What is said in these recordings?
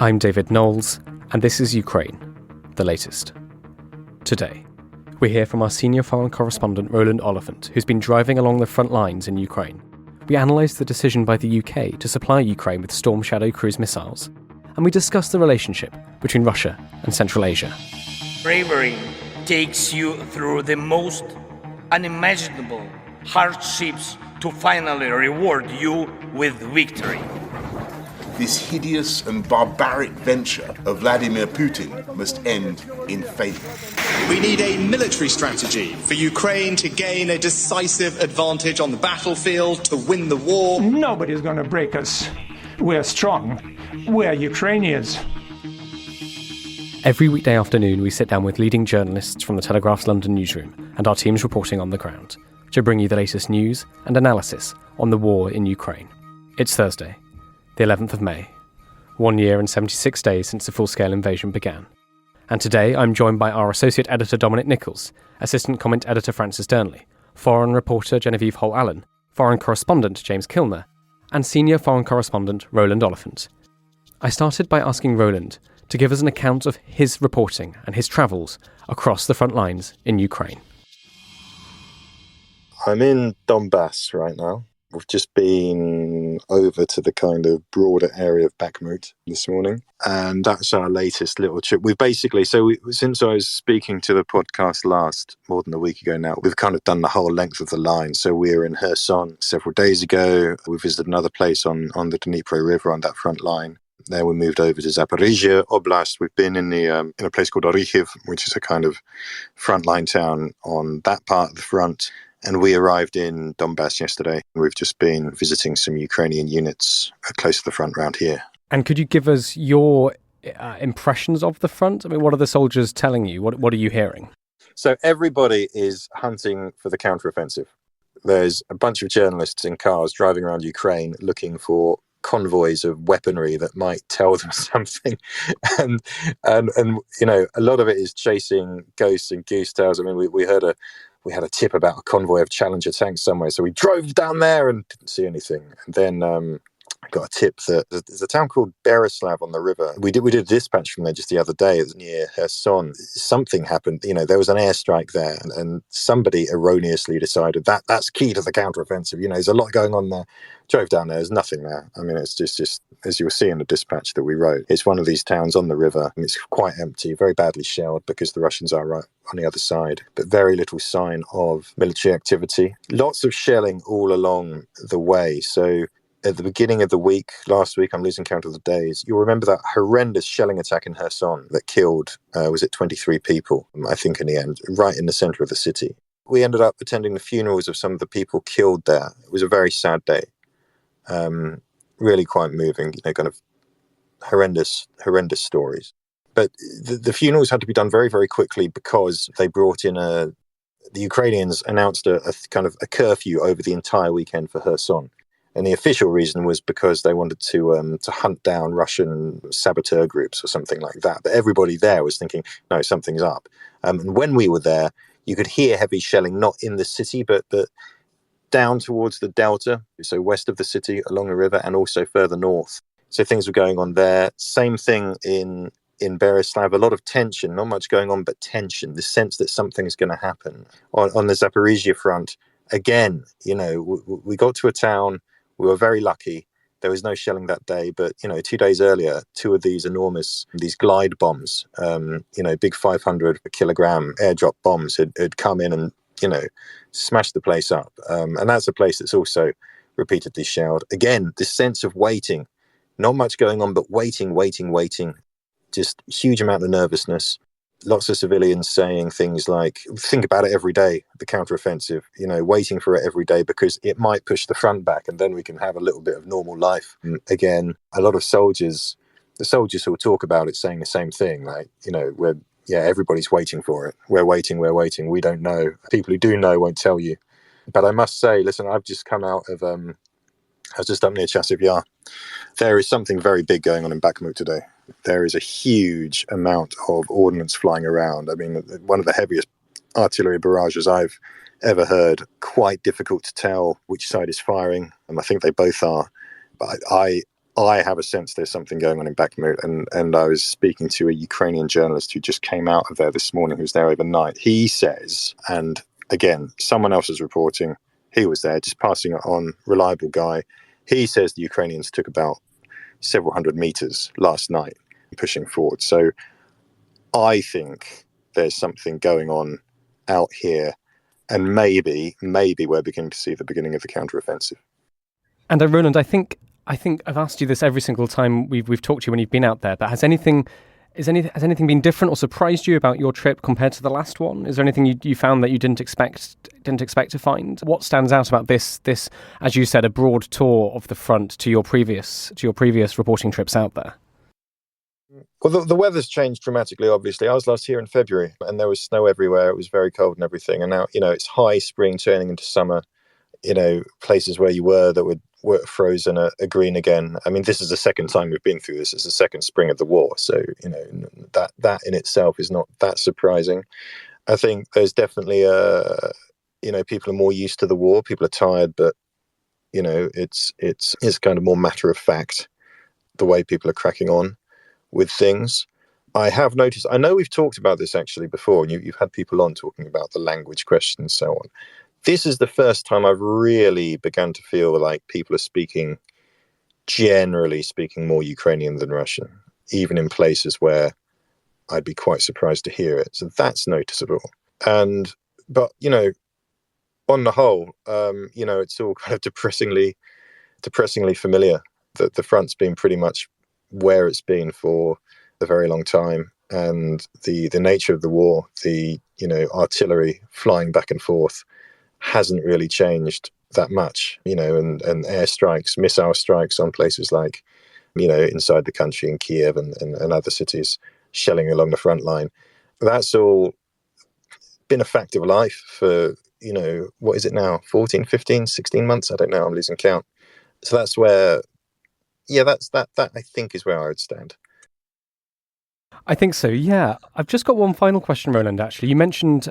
I'm David Knowles, and this is Ukraine, the latest. Today, we hear from our senior foreign correspondent Roland Oliphant, who's been driving along the front lines in Ukraine. We analyse the decision by the UK to supply Ukraine with Storm Shadow cruise missiles, and we discuss the relationship between Russia and Central Asia. Bravery takes you through the most unimaginable hardships to finally reward you with victory. This hideous and barbaric venture of Vladimir Putin must end in failure. We need a military strategy for Ukraine to gain a decisive advantage on the battlefield, to win the war. Nobody's going to break us. We're strong. We're Ukrainians. Every weekday afternoon, we sit down with leading journalists from the Telegraph's London newsroom and our teams reporting on the ground to bring you the latest news and analysis on the war in Ukraine. It's Thursday, the 11th of May, 1 year and 76 days since the full-scale invasion began. And today I'm joined by our associate editor Dominic Nichols, assistant comment editor Francis Durnley, foreign reporter Genevieve Hall-Allen, foreign correspondent James Kilner, and senior foreign correspondent Roland Oliphant. I started by asking Roland to give us an account of his reporting and his travels across the front lines in Ukraine. I'm in Donbass right now. We've just been over to the kind of broader area of Bakhmut this morning, and that's our latest little trip. Since I was speaking to the podcast last, more than a week ago now, we've kind of done the whole length of the line. So we were in Kherson several days ago. We visited another place on the Dnipro River on that front line. Then we moved over to Zaporizhia Oblast. We've been in a place called Orikhiv, which is a kind of frontline town on that part of the front. And we arrived in Donbass yesterday. We've just been visiting some Ukrainian units close to the front around here. And could you give us your impressions of the front? I mean, what are the soldiers telling you? What are you hearing? So everybody is hunting for the counteroffensive. There's a bunch of journalists in cars driving around Ukraine looking for convoys of weaponry that might tell them something. and you know, a lot of it is chasing ghosts and goose tales. I mean, we had a tip about a convoy of Challenger tanks somewhere, so we drove down there and didn't see anything. And then I got a tip that there's a town called Bereslav on the river. We did a dispatch from there just the other day. It was near Kherson. Something happened. You know, there was an airstrike there, and somebody erroneously decided that's key to the counteroffensive. You know, there's a lot going on there. Drove down there. There's nothing there. I mean, it's just as you will see in the dispatch that we wrote. It's one of these towns on the river. And it's quite empty, very badly shelled because the Russians are right on the other side, but very little sign of military activity. Lots of shelling all along the way. So at the beginning of the week, last week, I'm losing count of the days, you'll remember that horrendous shelling attack in Kherson that killed, 23 people, I think in the end, right in the centre of the city. We ended up attending the funerals of some of the people killed there. It was a very sad day. Really quite moving, you know, kind of horrendous stories. But the funerals had to be done very, very quickly because they brought in the Ukrainians announced a kind of a curfew over the entire weekend for Kherson. And the official reason was because they wanted to hunt down Russian saboteur groups or something like that. But everybody there was thinking, no, something's up. And when we were there, you could hear heavy shelling, not in the city, but down towards the delta, so west of the city along the river, and also further north. So things were going on there. Same thing in Bereslav, a lot of tension, not much going on, but tension, the sense that something's going to happen. On the Zaporizhia front, again, you know, we got to a town, we were very lucky. There was no shelling that day, but, you know, 2 days earlier, two of these glide bombs, big 500 kilogram airdrop bombs had come in and, you know, smashed the place up. And that's a place that's also repeatedly shelled. Again, this sense of waiting, not much going on, but waiting, just huge amount of nervousness. Lots of civilians saying things like, think about it every day, the counteroffensive, you know, waiting for it every day because it might push the front back and then we can have a little bit of normal life. Again, a lot of the soldiers who will talk about it saying the same thing, like, you know, everybody's waiting for it. We're waiting. We don't know. People who do know won't tell you. But I must say, listen, I've just come out of, I was just up near Chasiv Yar. There is something very big going on in Bakhmut today. There is a huge amount of ordnance flying around. I mean, one of the heaviest artillery barrages I've ever heard. Quite difficult to tell which side is firing, and I think they both are. But I have a sense there's something going on in Bakhmut, and I was speaking to a Ukrainian journalist who just came out of there this morning, who's there overnight. He says, and again, someone else is reporting, he was there, just passing it on, reliable guy. He says the Ukrainians took about several hundred meters last night pushing forward. So I think there's something going on out here, and maybe we're beginning to see the beginning of the counteroffensive. And Roland, I think I've asked you this every single time we've talked to you when you've been out there, but has anything been different or surprised you about your trip compared to the last one? Is there anything you found that you didn't expect to find? What stands out about this, as you said, a broad tour of the front to your previous reporting trips out there? Well, the weather's changed dramatically, obviously. I was last here in February and there was snow everywhere. It was very cold and everything. And now, it's high spring turning into summer. Places where you were that were frozen are green again. I mean, this is the second time we've been through this. It's the second spring of the war. So, that in itself is not that surprising. I think there's definitely people are more used to the war. People are tired, but, it's kind of more matter of fact, the way people are cracking on with things. I have noticed, I know we've talked about this actually before, and you've had people on talking about the language question and so on. This is the first time I've really begun to feel like people are generally speaking more Ukrainian than Russian, even in places where I'd be quite surprised to hear it. So that's noticeable. But on the whole, it's all kind of depressingly familiar. That the front's been pretty much where it's been for a very long time. And the nature of the war, the artillery flying back and forth, hasn't really changed that much, and airstrikes, missile strikes on places like, inside the country in Kiev and other cities, shelling along the front line. That's all been a fact of life for, what is it now? 14, 15, 16 months? I don't know. I'm losing count. So that's where, that I think is where I would stand. I think so, yeah. I've just got one final question, Roland, actually. You mentioned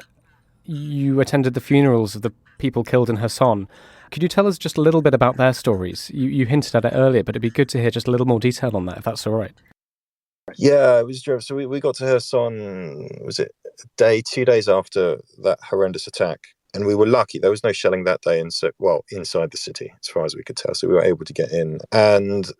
you attended the funerals of the people killed in Kherson. Could you tell us just a little bit about their stories? You hinted at it earlier, but it'd be good to hear just a little more detail on that, if that's all right. Yeah, it was driven. So we got to Kherson, was it 2 days after that horrendous attack? And we were lucky. There was no shelling that day inside the city, as far as we could tell. So we were able to get in. And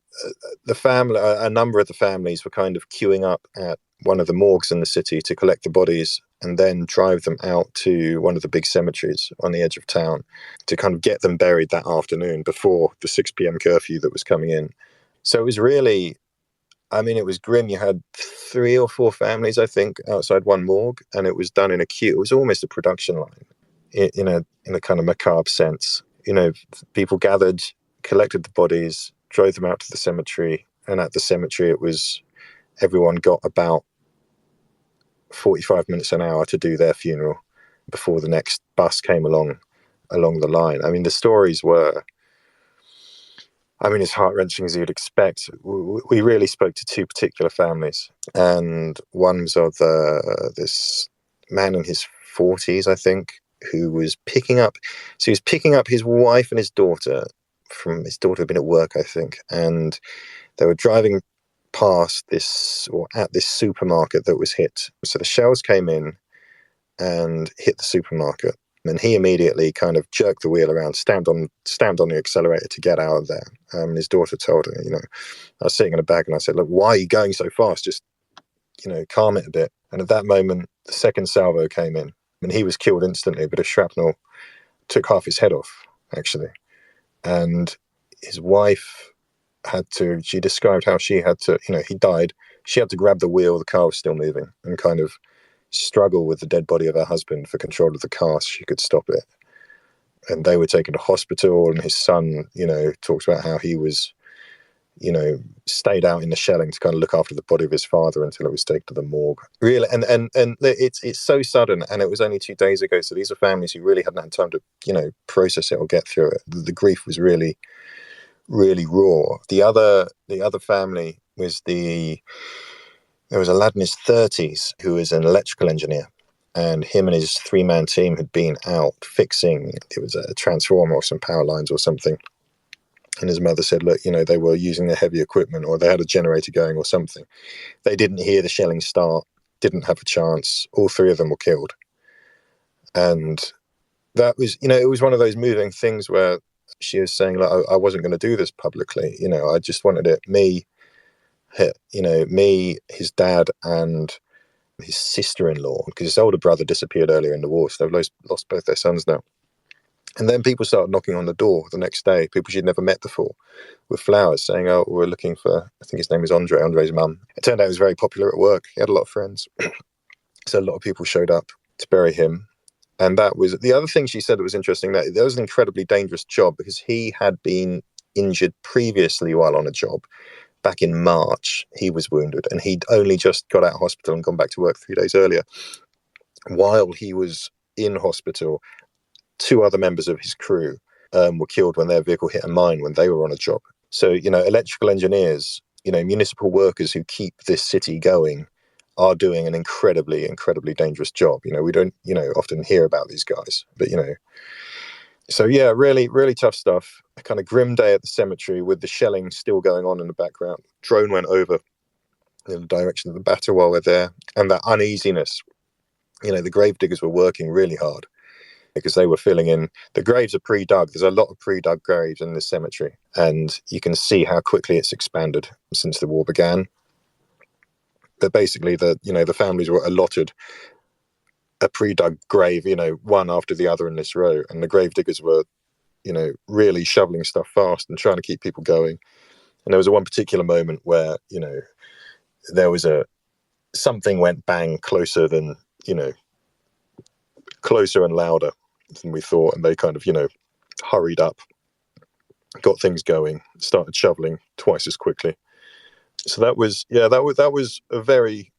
the family, a number of the families were kind of queuing up at one of the morgues in the city to collect the bodies and then drive them out to one of the big cemeteries on the edge of town to kind of get them buried that afternoon before the 6 p.m. curfew that was coming in. So it was really, it was grim. You had 3 or 4 families, I think, outside one morgue, and it was done in a queue. It was almost a production line in a kind of macabre sense. People gathered, collected the bodies, drove them out to the cemetery, and at the cemetery everyone got about 45 minutes an hour to do their funeral before the next bus came along the line. The stories were, as heart-wrenching as you'd expect. We really spoke to 2 particular families, and one was of this man in his 40s, I think, who was picking up his wife and his daughter had been at work, I think, and they were driving past at this supermarket that was hit. So the shells came in and hit the supermarket, and he immediately kind of jerked the wheel around, stamped on the accelerator to get out of there. And his daughter told her, I was sitting in a bag and I said, look, why are you going so fast? Just, calm it a bit. And at that moment, the second salvo came in, and he was killed instantly, but a shrapnel took half his head off, actually. And his wife she described how she had to, he died. She had to grab the wheel, the car was still moving, and kind of struggle with the dead body of her husband for control of the car so she could stop it. And they were taken to hospital, and his son, talks about how he was, stayed out in the shelling to kind of look after the body of his father until it was taken to the morgue. Really, and it's so sudden, and it was only 2 days ago. So these are families who really hadn't had time to, process it or get through it. The grief was really, really raw. The other family was there was a lad in his 30s who was an electrical engineer, and him and his 3-man team had been out fixing, it was a transformer or some power lines or something, And his mother said, look, they were using their heavy equipment, or they had a generator going or something. They didn't hear the shelling start, didn't have a chance. All three of them were killed. And that was, it was one of those moving things where she was saying, like, I wasn't going to do this publicly. I just wanted it, me, his dad, and his sister-in-law, because his older brother disappeared earlier in the war, so they've lost both their sons now. And then people started knocking on the door the next day, people she'd never met before, with flowers, saying, oh, we're looking for, I think his name is Andre's mum. It turned out he was very popular at work. He had a lot of friends. So a lot of people showed up to bury him. And that was the other thing she said that was interesting, that was an incredibly dangerous job, because he had been injured previously while on a job. Back in March, he was wounded, and he'd only just got out of hospital and gone back to work 3 days earlier. While he was in hospital, 2 other members of his crew were killed when their vehicle hit a mine when they were on a job. So, electrical engineers, municipal workers who keep this city going are doing an incredibly, incredibly dangerous job. We don't, often hear about these guys, but, So, yeah, really, really tough stuff. A kind of grim day at the cemetery with the shelling still going on in the background. Drone went over in the direction of the battle while we're there. And that uneasiness, the grave diggers were working really hard, because they were filling in. The graves are pre-dug. There's a lot of pre-dug graves in this cemetery. And you can see how quickly it's expanded since the war began. That basically the families were allotted a pre-dug grave, one after the other in this row. And the grave diggers were, really shoveling stuff fast and trying to keep people going. And there was one particular moment where, there was something went bang closer than, closer and louder than we thought. And they kind of, hurried up, got things going, started shoveling twice as quickly. So that was a very,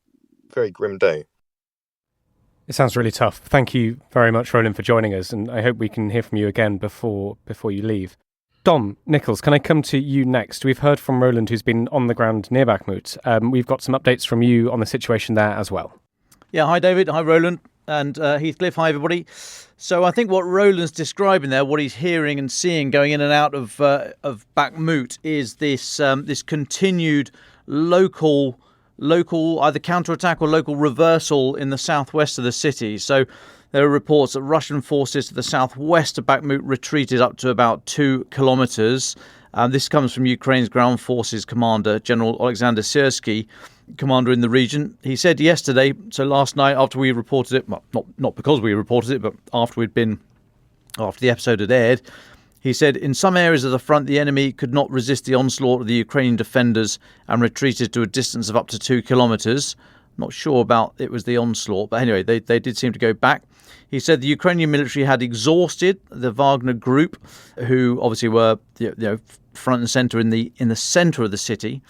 very grim day. It sounds really tough. Thank you very much, Roland, for joining us, and I hope we can hear from you again before you leave. Dom, Nichols, can I come to you next? We've heard from Roland, who's been on the ground near Bakhmut. We've got some updates from you on the situation there as well. Yeah, hi David, hi Roland, and Heathcliff, hi everybody. So I think what Roland's describing there, what he's hearing and seeing going in and out of Bakhmut, is this continued local either counterattack or local reversal in the southwest of the city. So there are reports that Russian forces to the southwest of Bakhmut retreated up to about 2 kilometers. This comes from Ukraine's ground forces commander, General Alexander Syrsky, commander in the region. He said yesterday, so last night after we reported it, well, not because we reported it, but after the episode had aired, he said, in some areas of the front, the enemy could not resist the onslaught of the Ukrainian defenders and retreated to a distance of up to 2 kilometers. Not sure about it was the onslaught, but anyway, they did seem to go back. He said the Ukrainian military had exhausted the Wagner group, who obviously were front and center in the center of the city,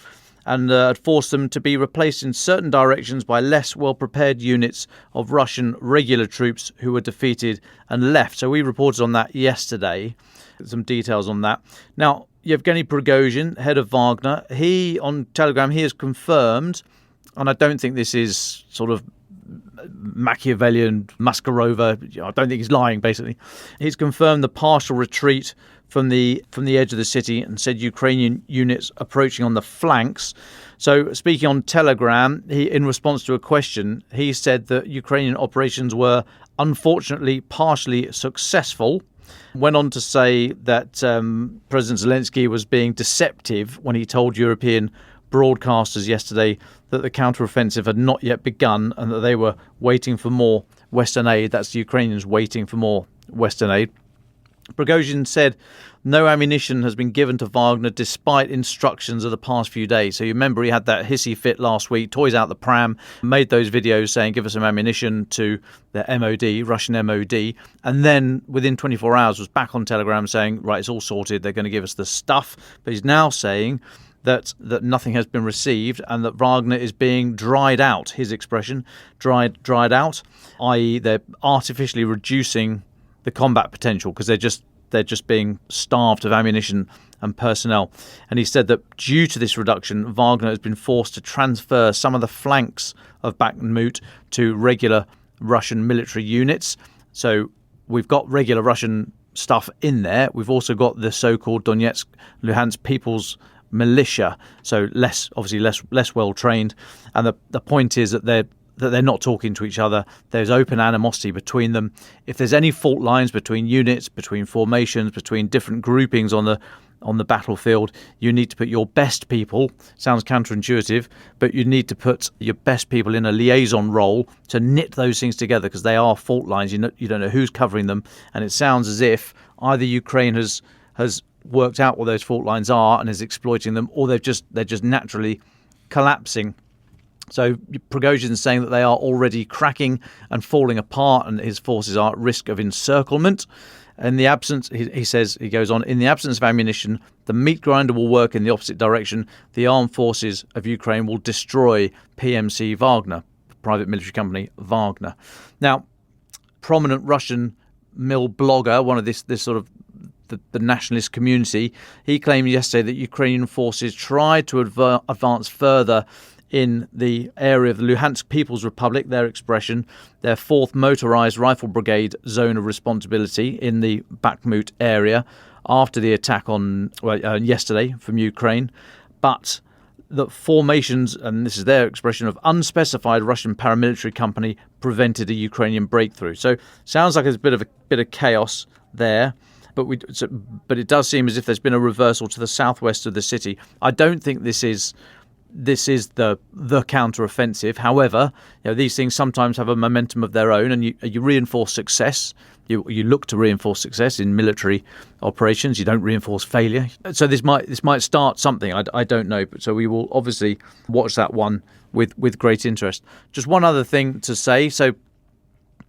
and had forced them to be replaced in certain directions by less well-prepared units of Russian regular troops who were defeated and left. So we reported on that yesterday. Some details on that. Now, Yevgeny Prigozhin, head of Wagner, he on Telegram, he has confirmed, and I don't think this is sort of Machiavellian Maskarova, I don't think he's lying, basically. He's confirmed the partial retreat from the edge of the city and said Ukrainian units approaching on the flanks. So speaking on Telegram, he, in response to a question, he said that Ukrainian operations were unfortunately partially successful. Went on to say that President Zelensky was being deceptive when he told European broadcasters yesterday that the counteroffensive had not yet begun and that they were waiting for more Western aid. That's the Ukrainians waiting for more Western aid. Prigozhin said no ammunition has been given to Wagner despite instructions of the past few days. So you remember he had that hissy fit last week, toys out the pram, made those videos saying give us some ammunition to the MOD, Russian MOD, and then within 24 hours was back on Telegram saying, right, it's all sorted, they're going to give us the stuff. But he's now saying that nothing has been received and that Wagner is being dried out, his expression, dried out, i.e. they're artificially reducing the combat potential because they're just being starved of ammunition and personnel. And he said that due to this reduction, Wagner has been forced to transfer some of the flanks of Bakhmut to regular Russian military units. So we've got regular Russian stuff in there. We've also got the so-called Donetsk, Luhansk People's Militia, so less well trained. And the point is that they're not talking to each other. There's open animosity between them. If there's any fault lines between units, between formations, between different groupings on the battlefield, you need to put your best people. Sounds counterintuitive, but you need to put your best people in a liaison role to knit those things together, because they are fault lines. You don't know who's covering them, and it sounds as if either Ukraine has worked out what those fault lines are and is exploiting them, or they're just naturally collapsing. So Prigozhin's saying that they are already cracking and falling apart, and his forces are at risk of encirclement. In the absence, he goes on, in the absence of ammunition, the meat grinder will work in the opposite direction. The armed forces of Ukraine will destroy PMC Wagner, private military company Wagner. Now, prominent Russian mill blogger, one of this sort of the nationalist community, he claimed yesterday that Ukrainian forces tried to advance further in the area of the Luhansk People's Republic, their expression, their 4th Motorized Rifle Brigade zone of responsibility in the Bakhmut area after the attack on yesterday from Ukraine. But the formations, and this is their expression, of unspecified Russian paramilitary company prevented a Ukrainian breakthrough. So sounds like there's a bit of chaos there. But it does seem as if there's been a reversal to the southwest of the city. I don't think this is the counter-offensive. However, these things sometimes have a momentum of their own, and you reinforce success. You look to reinforce success in military operations. You don't reinforce failure. So this might start something. I don't know, but so we will obviously watch that one with great interest. Just one other thing to say. So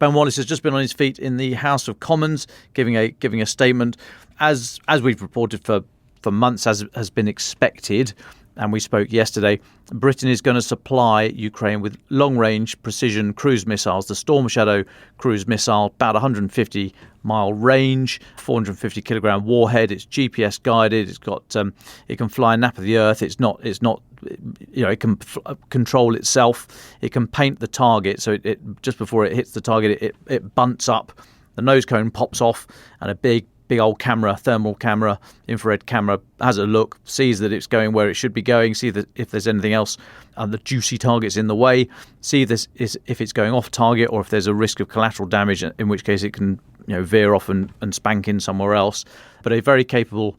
Ben Wallace has just been on his feet in the House of Commons, giving a statement, as we've reported for months, as has been expected. And we spoke yesterday, Britain is going to supply Ukraine with long-range precision cruise missiles. The Storm Shadow cruise missile, about 150-mile range, 450-kilogram warhead. It's GPS guided. It's got it can fly a nap of the earth. It's not. It can control itself. It can paint the target. So it just before it hits the target, it bunts up. The nose cone pops off, and a big old camera, thermal camera, infrared camera, has a look, sees that it's going where it should be going, see that if there's anything else, the juicy target's in the way, see if it's going off target, or if there's a risk of collateral damage, in which case it can veer off and spank in somewhere else. But a very capable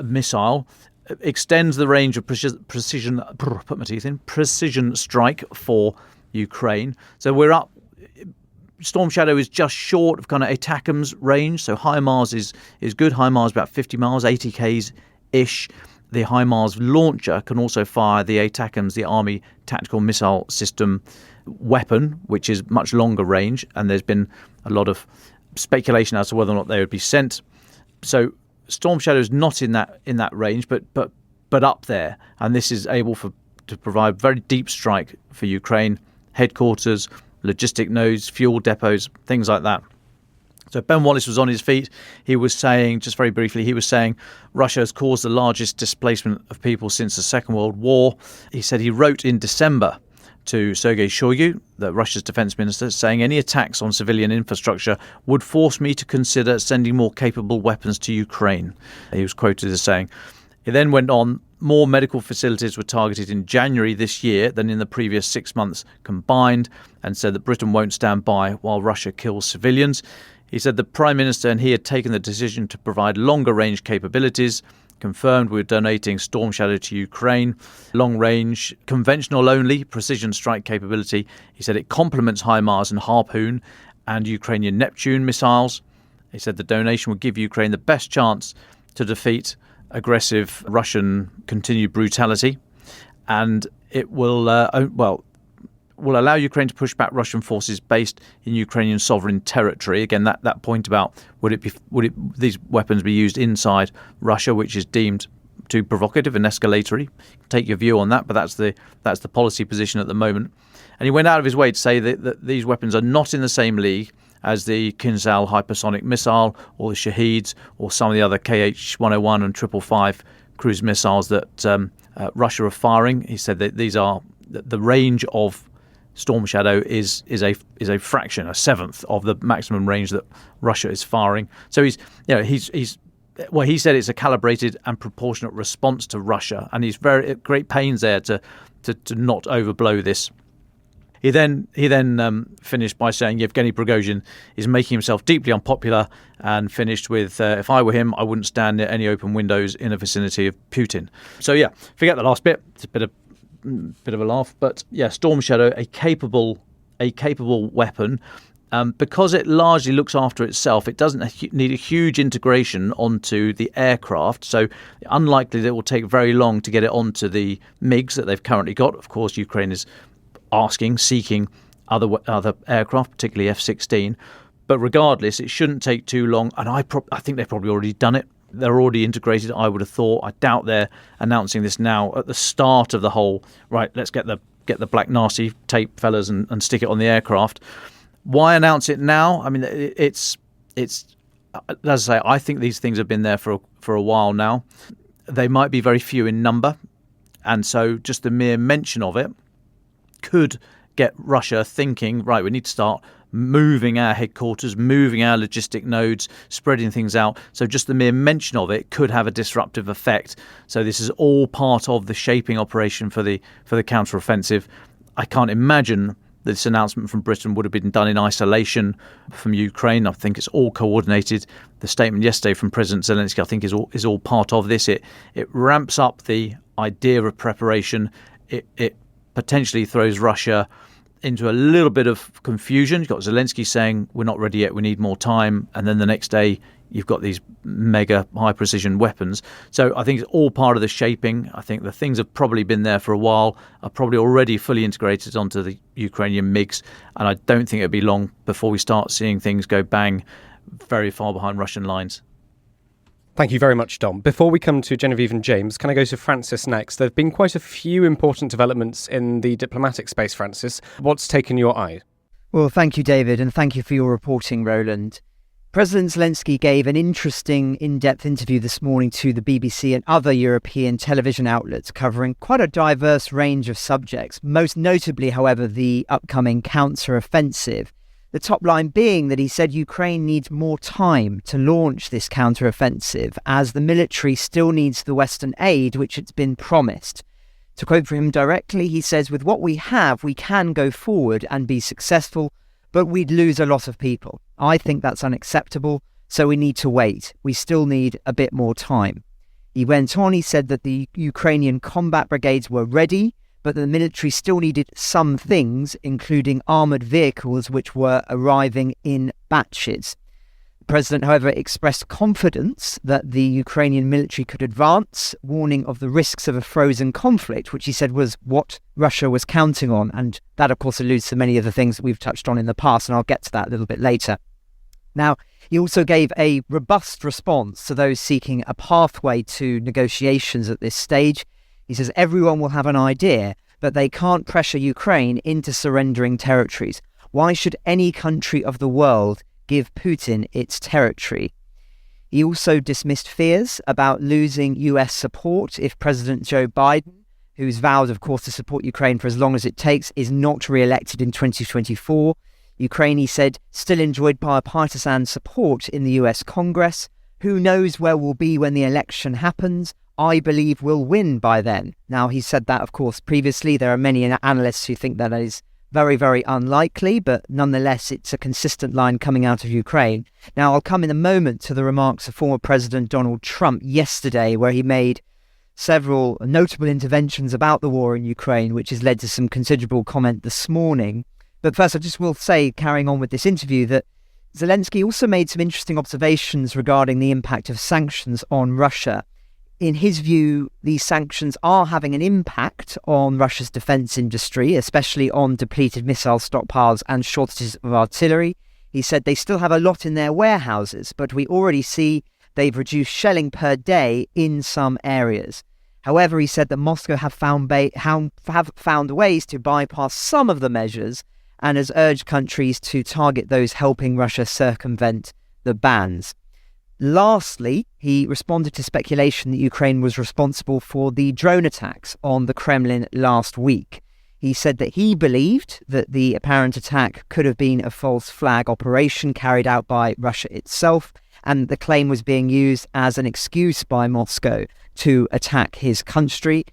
missile extends the range of precision strike for Ukraine. So we're up. Storm Shadow is just short of kind of ATACMS range, so HIMARS is good. HIMARS about 50 miles, 80 k's ish. The HIMARS launcher can also fire the ATACMS, the Army Tactical Missile System weapon, which is much longer range, and there's been a lot of speculation as to whether or not they would be sent. So Storm Shadow is not in that range, but up there, and this is able to provide very deep strike for Ukraine headquarters, logistic nodes, fuel depots, things like that. So Ben Wallace was on his feet. He was saying, just very briefly, Russia has caused the largest displacement of people since the Second World War. He said he wrote in December to Sergei Shoigu, Russia's defense minister, saying any attacks on civilian infrastructure would force me to consider sending more capable weapons to Ukraine. He was quoted as saying. He then went on, more medical facilities were targeted in January this year than in the previous 6 months combined, and said that Britain won't stand by while Russia kills civilians. He said the Prime Minister and he had taken the decision to provide longer range capabilities, confirmed we're donating Storm Shadow to Ukraine, long range, conventional only, precision strike capability. He said it complements HIMARS and Harpoon and Ukrainian Neptune missiles. He said the donation would give Ukraine the best chance to defeat aggressive Russian continued brutality, and it will allow Ukraine to push back Russian forces based in Ukrainian sovereign territory. Again, that point about would these weapons be used inside Russia, which is deemed too provocative and escalatory. Take your view on that, but that's the policy position at the moment. And he went out of his way to say that these weapons are not in the same league as the Kinzhal hypersonic missile or the Shaheeds or some of the other KH-101 and 555 cruise missiles that Russia are firing. He said that these are the range of Storm Shadow is a fraction, a seventh of the maximum range that Russia is firing. So he said it's a calibrated and proportionate response to Russia, and he's very at great pains there to not overblow this. He then finished by saying Yevgeny Prigozhin is making himself deeply unpopular, and finished with, if I were him, I wouldn't stand near any open windows in the vicinity of Putin. So yeah, forget the last bit. It's a bit of a laugh, but yeah, Storm Shadow, a capable weapon. Because it largely looks after itself, it doesn't need a huge integration onto the aircraft, so unlikely that it will take very long to get it onto the MiGs that they've currently got. Of course, Ukraine is seeking other aircraft, particularly F-16. But regardless, it shouldn't take too long, and I think they've probably already done it. They're already integrated, I would have thought. I doubt they're announcing this now at the start of the whole, right, let's get the black nasty tape, fellas, and stick it on the aircraft. Why announce it now? I mean, it's as I say, I think these things have been there for a while now. They might be very few in number, and so just the mere mention of it could get Russia thinking, right, we need to start moving our headquarters, moving our logistic nodes, spreading things out. So just the mere mention of it could have a disruptive effect. So this is all part of the shaping operation for the counteroffensive. I can't imagine this announcement from Britain would have been done in isolation from Ukraine. I think it's all coordinated. The statement yesterday from President Zelensky, I think, is all part of this. It ramps up the idea of preparation. It potentially throws Russia into a little bit of confusion. You've got Zelensky saying, we're not ready yet, we need more time. And then the next day, you've got these mega high-precision weapons. So I think it's all part of the shaping. I think the things have probably been there for a while, are probably already fully integrated onto the Ukrainian MiGs. And I don't think it'll be long before we start seeing things go bang very far behind Russian lines. Thank you very much, Dom. Before we come to Genevieve and James, can I go to Francis next? There have been quite a few important developments in the diplomatic space, Francis. What's taken your eye? Well, thank you, David, and thank you for your reporting, Roland. President Zelensky gave an interesting, in-depth interview this morning to the BBC and other European television outlets, covering quite a diverse range of subjects, most notably, however, the upcoming counter-offensive. The top line being that he said Ukraine needs more time to launch this counter-offensive, as the military still needs the Western aid which it's been promised. To quote from him directly, he says, with what we have, we can go forward and be successful, but we'd lose a lot of people. I think that's unacceptable, so we need to wait. We still need a bit more time. He went on, he said that the Ukrainian combat brigades were ready, but the military still needed some things, including armoured vehicles, which were arriving in batches. The president, however, expressed confidence that the Ukrainian military could advance, warning of the risks of a frozen conflict, which he said was what Russia was counting on. And that, of course, alludes to many of the things that we've touched on in the past, and I'll get to that a little bit later. Now, he also gave a robust response to those seeking a pathway to negotiations at this stage. He says everyone will have an idea, but they can't pressure Ukraine into surrendering territories. Why should any country of the world give Putin its territory? He also dismissed fears about losing US support if President Joe Biden, who's vowed, of course, to support Ukraine for as long as it takes, is not re-elected in 2024. Ukraine, he said, still enjoyed bipartisan support in the US Congress. Who knows where we'll be when the election happens? I believe we'll win by then. Now, he said that, of course, previously. There are many analysts who think that is very, very unlikely, but nonetheless, it's a consistent line coming out of Ukraine. Now, I'll come in a moment to the remarks of former President Donald Trump yesterday, where he made several notable interventions about the war in Ukraine, which has led to some considerable comment this morning. But first, I just will say, carrying on with this interview, that Zelensky also made some interesting observations regarding the impact of sanctions on Russia. In his view, these sanctions are having an impact on Russia's defence industry, especially on depleted missile stockpiles and shortages of artillery. He said they still have a lot in their warehouses, but we already see they've reduced shelling per day in some areas. However, he said that Moscow have found ways to bypass some of the measures and has urged countries to target those helping Russia circumvent the bans. Lastly, he responded to speculation that Ukraine was responsible for the drone attacks on the Kremlin last week. He said that he believed that the apparent attack could have been a false flag operation carried out by Russia itself, and the claim was being used as an excuse by Moscow to attack his country.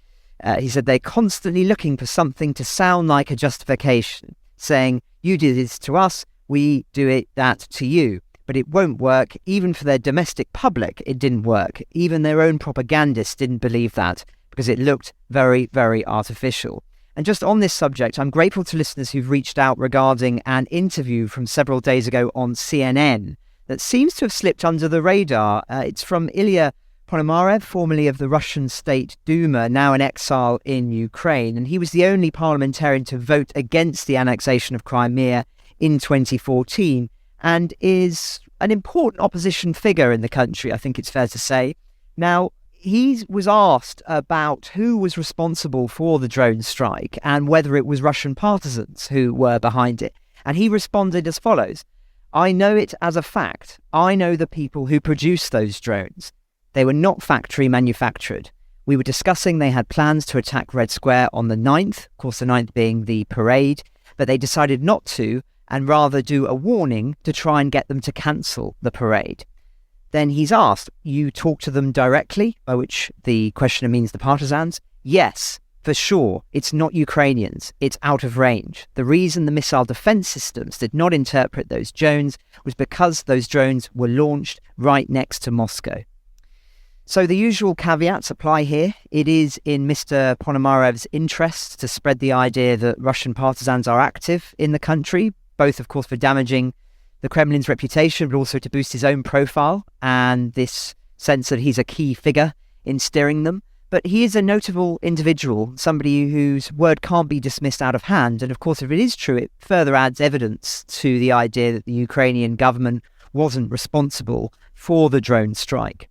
He said they're constantly looking for something to sound like a justification, saying, you did this to us, we do that to you. But it won't work. Even for their domestic public, it didn't work. Even their own propagandists didn't believe that because it looked very, very artificial. And just on this subject, I'm grateful to listeners who've reached out regarding an interview from several days ago on CNN that seems to have slipped under the radar. It's from Ilya Ponomarev, formerly of the Russian State Duma, now in exile in Ukraine. And he was the only parliamentarian to vote against the annexation of Crimea in 2014 and is an important opposition figure in the country, I think it's fair to say. Now, he was asked about who was responsible for the drone strike and whether it was Russian partisans who were behind it. And he responded as follows: I know it as a fact. I know the people who produced those drones. They were not factory manufactured. We were discussing they had plans to attack Red Square on the 9th, of course the 9th being the parade, but they decided not to and rather do a warning to try and get them to cancel the parade. Then he's asked, you talk to them directly, by which the questioner means the partisans? Yes, for sure. It's not Ukrainians. It's out of range. The reason the missile defense systems did not interpret those drones was because those drones were launched right next to Moscow. So the usual caveats apply here. It is in Mr. Ponomarev's interest to spread the idea that Russian partisans are active in the country, both, of course, for damaging the Kremlin's reputation, but also to boost his own profile and this sense that he's a key figure in steering them. But he is a notable individual, somebody whose word can't be dismissed out of hand. And of course, if it is true, it further adds evidence to the idea that the Ukrainian government wasn't responsible for the drone strike.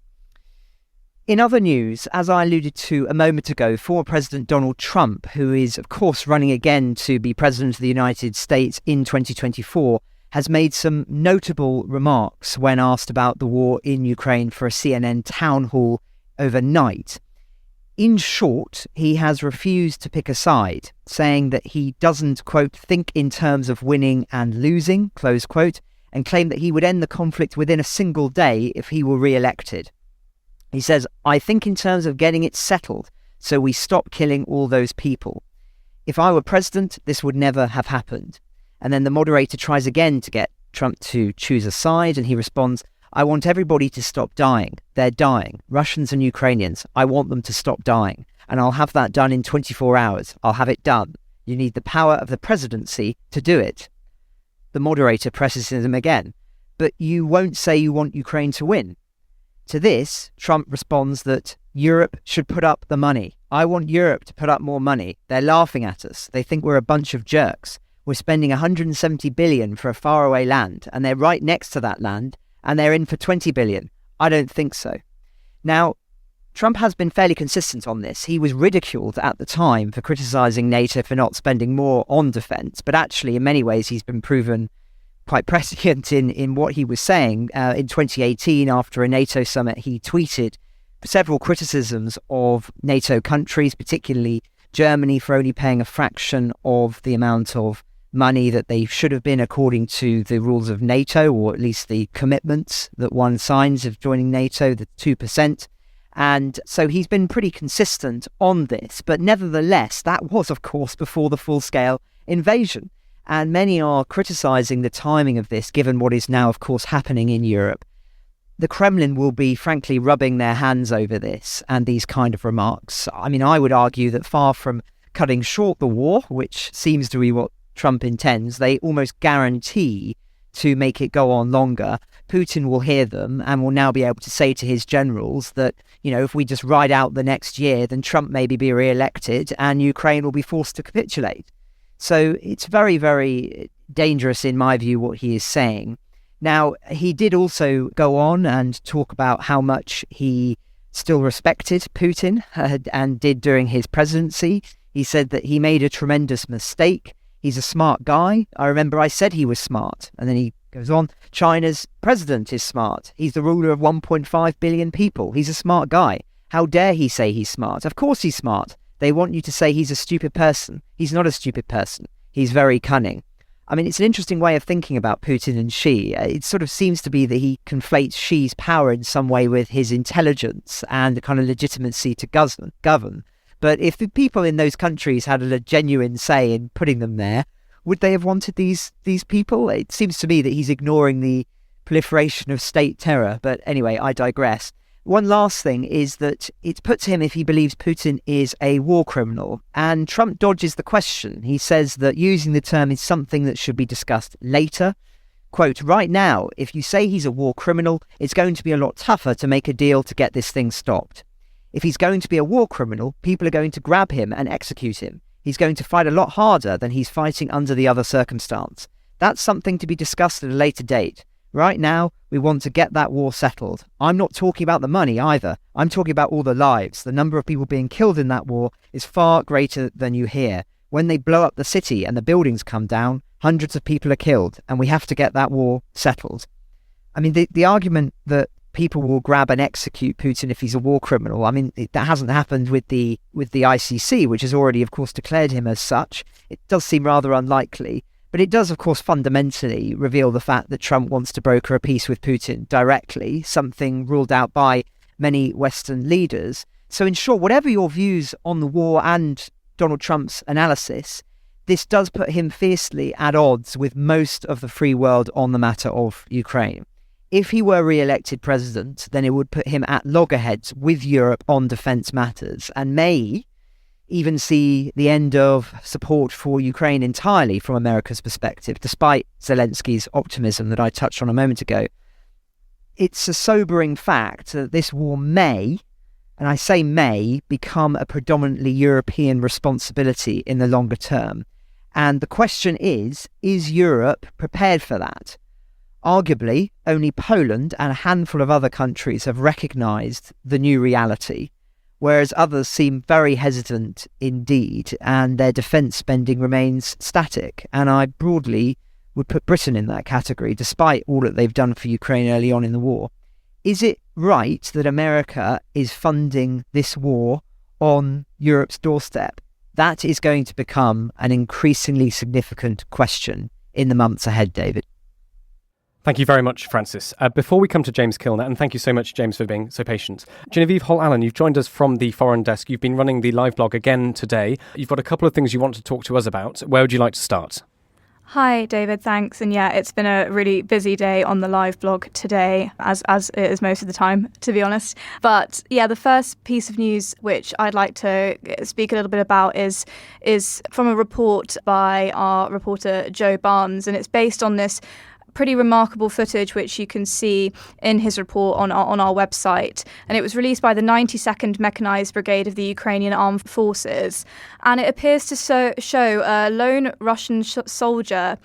In other news, as I alluded to a moment ago, former President Donald Trump, who is, of course, running again to be President of the United States in 2024, has made some notable remarks when asked about the war in Ukraine for a CNN town hall overnight. In short, he has refused to pick a side, saying that he doesn't, quote, think in terms of winning and losing, close quote, and claimed that he would end the conflict within a single day if he were re-elected. He says, I think in terms of getting it settled, so we stop killing all those people. If I were president, this would never have happened. And then the moderator tries again to get Trump to choose a side, and he responds, I want everybody to stop dying. They're dying. Russians and Ukrainians. I want them to stop dying. And I'll have that done in 24 hours. I'll have it done. You need the power of the presidency to do it. The moderator presses him again. But you won't say you want Ukraine to win. To this, Trump responds that Europe should put up the money. I want Europe to put up more money. They're laughing at us. They think we're a bunch of jerks. We're spending 170 billion for a faraway land, and they're right next to that land, and they're in for 20 billion. I don't think so. Now, Trump has been fairly consistent on this. He was ridiculed at the time for criticising NATO for not spending more on defence, but actually, in many ways, he's been proven quite prescient in what he was saying. In 2018, after a NATO summit, he tweeted several criticisms of NATO countries, particularly Germany, for only paying a fraction of the amount of money that they should have been according to the rules of NATO, or at least the commitments that one signs of joining NATO, the 2%. And so he's been pretty consistent on this. But nevertheless, that was, of course, before the full-scale invasion. And many are criticising the timing of this, given what is now, of course, happening in Europe. The Kremlin will be, frankly, rubbing their hands over this and these kind of remarks. I mean, I would argue that far from cutting short the war, which seems to be what Trump intends, they almost guarantee to make it go on longer. Putin will hear them and will now be able to say to his generals that, you know, if we just ride out the next year, then Trump may be re-elected and Ukraine will be forced to capitulate. So it's very, very dangerous, in my view, what he is saying. Now, he did also go on and talk about how much he still respected Putin and did during his presidency. He said that he made a tremendous mistake. He's a smart guy. I remember I said he was smart. And then he goes on, China's president is smart. He's the ruler of 1.5 billion people. He's a smart guy. How dare he say he's smart? Of course he's smart. They want you to say he's a stupid person. He's not a stupid person. He's very cunning. I mean, it's an interesting way of thinking about Putin and Xi. It sort of seems to be that he conflates Xi's power in some way with his intelligence and the kind of legitimacy to govern. But if the people in those countries had a genuine say in putting them there, would they have wanted these people? It seems to me that he's ignoring the proliferation of state terror. But anyway, I digress. One last thing is that it puts him, if he believes Putin is a war criminal, and Trump dodges the question. He says that using the term is something that should be discussed later. Quote, right now, if you say he's a war criminal, it's going to be a lot tougher to make a deal to get this thing stopped. If he's going to be a war criminal, people are going to grab him and execute him. He's going to fight a lot harder than he's fighting under the other circumstance. That's something to be discussed at a later date. Right now, we want to get that war settled. I'm not talking about the money either. I'm talking about all the lives. The number of people being killed in that war is far greater than you hear. When they blow up the city and the buildings come down, hundreds of people are killed, and we have to get that war settled. I mean, the argument that people will grab and execute Putin if he's a war criminal, I mean, that hasn't happened with the ICC, which has already, of course, declared him as such. It does seem rather unlikely. But it does, of course, fundamentally reveal the fact that Trump wants to broker a peace with Putin directly, something ruled out by many Western leaders. So in short, whatever your views on the war and Donald Trump's analysis, this does put him fiercely at odds with most of the free world on the matter of Ukraine. If he were re-elected president, then it would put him at loggerheads with Europe on defence matters, and may even see the end of support for Ukraine entirely from America's perspective, despite Zelensky's optimism that I touched on a moment ago. It's a sobering fact that this war may, and I say may, become a predominantly European responsibility in the longer term. And the question is Europe prepared for that? Arguably, only Poland and a handful of other countries have recognised the new reality, whereas others seem very hesitant indeed, and their defence spending remains static. And I broadly would put Britain in that category, despite all that they've done for Ukraine early on in the war. Is it right that America is funding this war on Europe's doorstep? That is going to become an increasingly significant question in the months ahead, David. Thank you very much, Francis. Before we come to James Kilner, and thank you so much, James, for being so patient. Genevieve Holt-Allen, you've joined us from the Foreign Desk. You've been running the live blog again today. You've got a couple of things you want to talk to us about. Where would you like to start? Hi, David. Thanks. And yeah, it's been a really busy day on the live blog today, as it is most of the time, to be honest. But yeah, the first piece of news which I'd like to speak a little bit about is from a report by our reporter Joe Barnes, and it's based on this pretty remarkable footage which you can see in his report on our website, and it was released by the 92nd Mechanized Brigade of the Ukrainian Armed Forces, and it appears to show a lone Russian soldier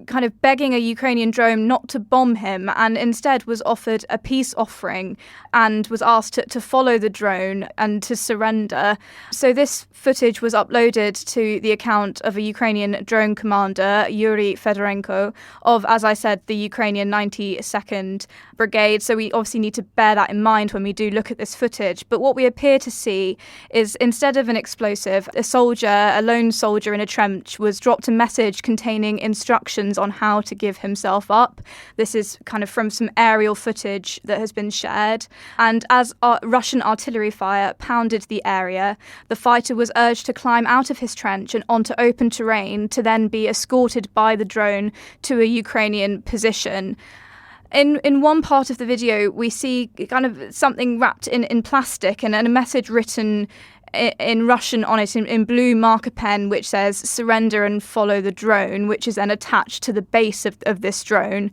kind of begging a Ukrainian drone not to bomb him, and instead was offered a peace offering and was asked to follow the drone and to surrender. So this footage was uploaded to the account of a Ukrainian drone commander, Yuri Fedorenko, of, as I said, the Ukrainian 92nd Brigade. So we obviously need to bear that in mind when we do look at this footage. But what we appear to see is, instead of an explosive, a lone soldier in a trench was dropped a message containing instructions on how to give himself up. This is kind of from some aerial footage that has been shared. And as Russian artillery fire pounded the area, the fighter was urged to climb out of his trench and onto open terrain to then be escorted by the drone to a Ukrainian position. In one part of the video, we see kind of something wrapped in plastic and a message written in Russian on it in blue marker pen, which says "surrender and follow the drone," which is then attached to the base of this drone.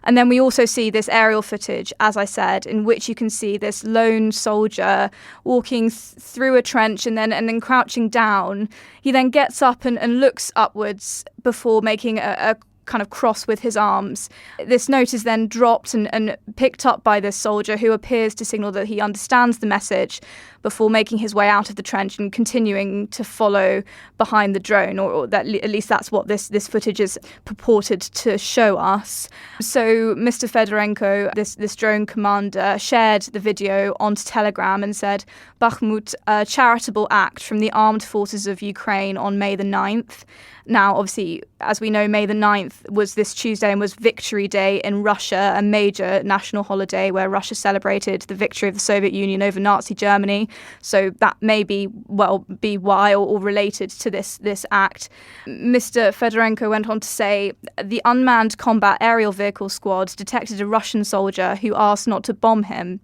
And then we also see this aerial footage, as I said, in which you can see this lone soldier walking through a trench and then crouching down. He then gets up and looks upwards before making a kind of cross with his arms. This note is then dropped and picked up by this soldier, who appears to signal that he understands the message, before making his way out of the trench and continuing to follow behind the drone, or that, at least that's what this footage is purported to show us. So Mr. Fedorenko, this drone commander, shared the video onto Telegram and said, "Bakhmut, a charitable act from the armed forces of Ukraine on May the 9th. Now, obviously, as we know, May the 9th was this Tuesday and was Victory Day in Russia, a major national holiday where Russia celebrated the victory of the Soviet Union over Nazi Germany. So that may be why or related to this act. Mr. Fedorenko went on to say, the unmanned combat aerial vehicle squad detected a Russian soldier who asked not to bomb him.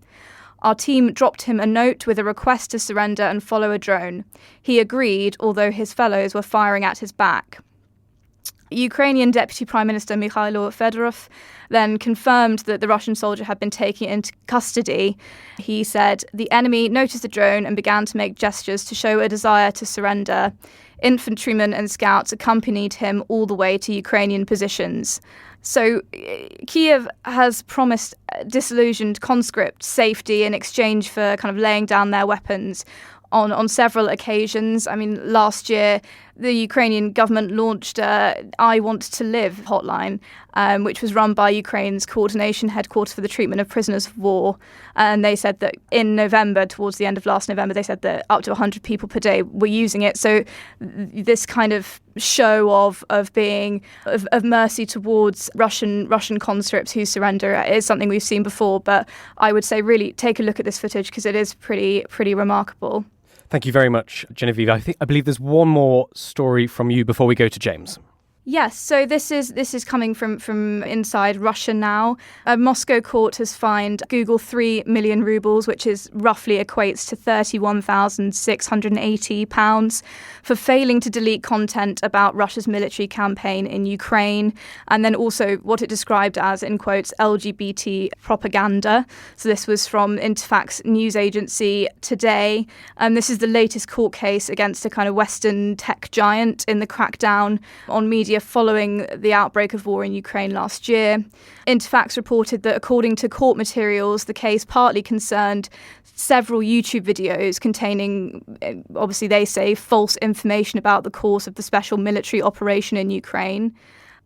Our team dropped him a note with a request to surrender and follow a drone. He agreed, although his fellows were firing at his back." Ukrainian Deputy Prime Minister Mikhailo Fedorov then confirmed that the Russian soldier had been taken into custody. He said, "The enemy noticed the drone and began to make gestures to show a desire to surrender. Infantrymen and scouts accompanied him all the way to Ukrainian positions." So Kiev has promised disillusioned conscripts safety in exchange for kind of laying down their weapons on several occasions. I mean, last year, the Ukrainian government launched a I Want to Live hotline, which was run by Ukraine's coordination headquarters for the treatment of prisoners of war. And they said that in November, towards the end of last November, they said that up to 100 people per day were using it. So this kind of show of mercy towards Russian conscripts who surrender is something we've seen before. But I would say really take a look at this footage because it is pretty remarkable. Thank you very much, Genevieve. I believe there's one more story from you before we go to James. Yes, so this is coming from inside Russia now. A Moscow court has fined Google 3 million rubles, which is roughly equates to £31,680, for failing to delete content about Russia's military campaign in Ukraine, and then also what it described as, in quotes, LGBT propaganda. So this was from Interfax news agency today. This is the latest court case against a kind of Western tech giant in the crackdown on media following the outbreak of war in Ukraine last year. Interfax reported that according to court materials, the case partly concerned several YouTube videos containing, obviously they say, false information about the course of the special military operation in Ukraine,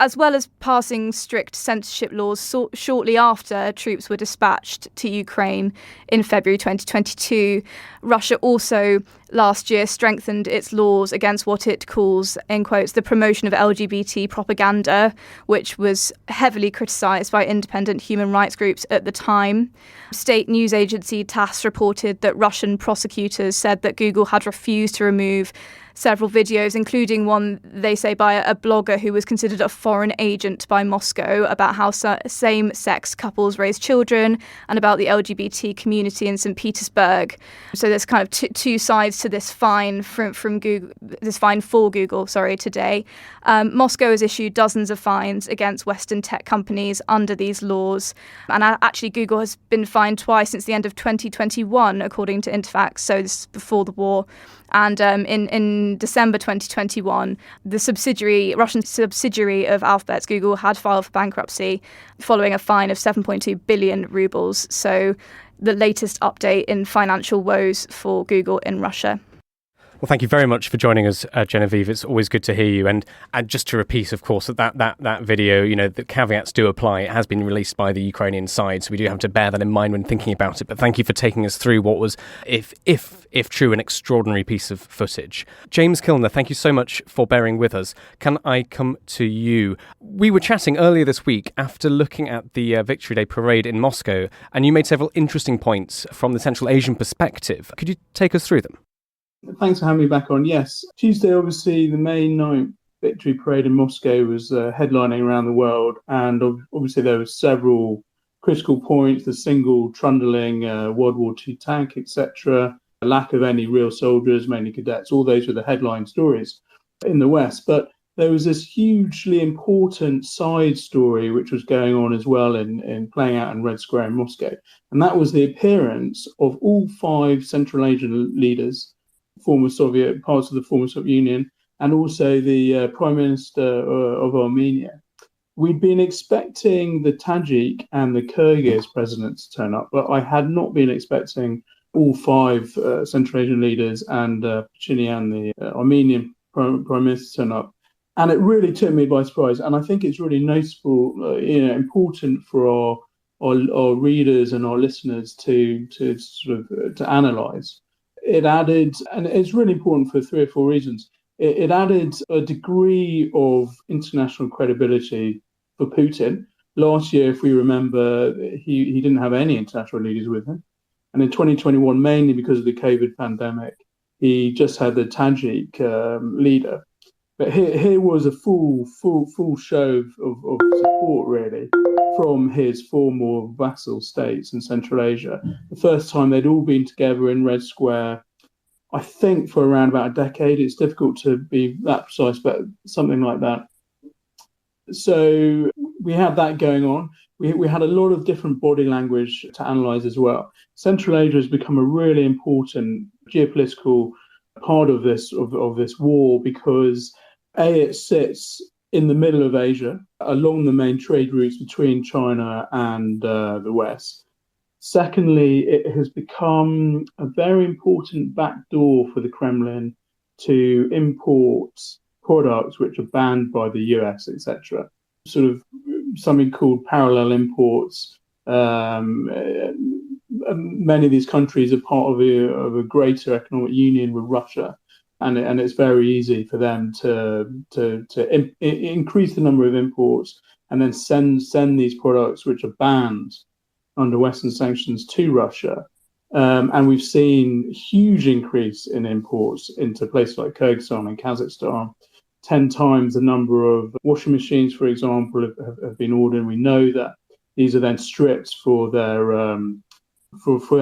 as well as passing strict censorship laws shortly after troops were dispatched to Ukraine in February 2022. Russia also last year strengthened its laws against what it calls, in quotes, the promotion of LGBT propaganda, which was heavily criticised by independent human rights groups at the time. State news agency TASS reported that Russian prosecutors said that Google had refused to remove several videos, including one, they say, by a blogger who was considered a foreign agent by Moscow, about how same-sex couples raise children and about the LGBT community in St. Petersburg. So there's kind of two sides to this fine from Google, this fine for Google, today. Moscow has issued dozens of fines against Western tech companies under these laws. And actually, Google has been fined twice since the end of 2021, according to Interfax, so this is before the war. And in December 2021, the Russian subsidiary of Alphabet, Google, had filed for bankruptcy following a fine of 7.2 billion rubles. So the latest update in financial woes for Google in Russia. Well, thank you very much for joining us, Genevieve. It's always good to hear you. And just to repeat, of course, that video, the caveats do apply. It has been released by the Ukrainian side, so we do have to bear that in mind when thinking about it. But thank you for taking us through what was, if true, an extraordinary piece of footage. James Kilner, thank you so much for bearing with us. Can I come to you? We were chatting earlier this week after looking at the Victory Day parade in Moscow, and you made several interesting points from the Central Asian perspective. Could you take us through them? Thanks for having me back on. Yes, Tuesday, obviously, the May 9th Victory Parade in Moscow was headlining around the world. And obviously, there were several critical points, the single trundling World War II tank, etc., lack of any real soldiers, mainly cadets. All those were the headline stories in the West. But there was this hugely important side story which was going on as well in playing out in Red Square in Moscow. And that was the appearance of all 5 Central Asian leaders, parts of the former Soviet Union, and also the Prime Minister of Armenia. We'd been expecting the Tajik and the Kyrgyz presidents to turn up, but I had not been expecting all five Central Asian leaders and Pashinyan, the Armenian prime minister, to turn up. And it really took me by surprise. And I think it's really noticeable, important for our readers and our listeners to analyse. It added, and it's really important for 3 or 4 reasons. It added a degree of international credibility for Putin. Last year, if we remember, he didn't have any international leaders with him. And in 2021, mainly because of the COVID pandemic, he just had the Tajik leader. But here was a full show of support, really, from his former vassal states in Central Asia. The first time they'd all been together in Red Square, I think, for around about a decade. It's difficult to be that precise, but something like that. So we had that going on. We had a lot of different body language to analyse as well. Central Asia has become a really important geopolitical part of this war because it sits in the middle of Asia, along the main trade routes between China and the West. Secondly, it has become a very important backdoor for the Kremlin to import products which are banned by the US, etc. Sort of something called parallel imports. Many of these countries are part of a greater economic union with Russia, and it's very easy for them to increase the number of imports and then send these products which are banned under Western sanctions to Russia. And we've seen huge increase in imports into places like Kyrgyzstan and Kazakhstan. 10 times the number of washing machines, for example, have been ordered. We know that these are then stripped for their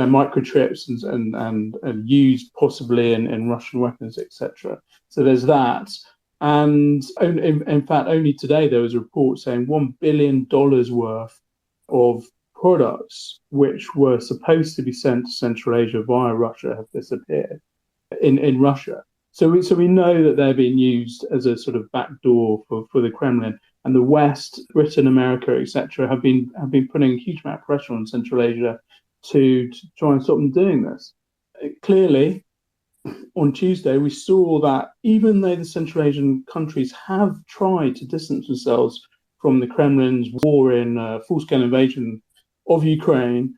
microchips and used possibly in Russian weapons, etc. So there's that. And in fact, only today there was a report saying $1 billion worth of products which were supposed to be sent to Central Asia via Russia have disappeared in Russia. So we know that they're being used as a sort of backdoor for the Kremlin, and the West, Britain, America, etc., have been putting a huge amount of pressure on Central Asia to try and stop them doing this. Clearly, on Tuesday, we saw that even though the Central Asian countries have tried to distance themselves from the Kremlin's war in full-scale invasion of Ukraine,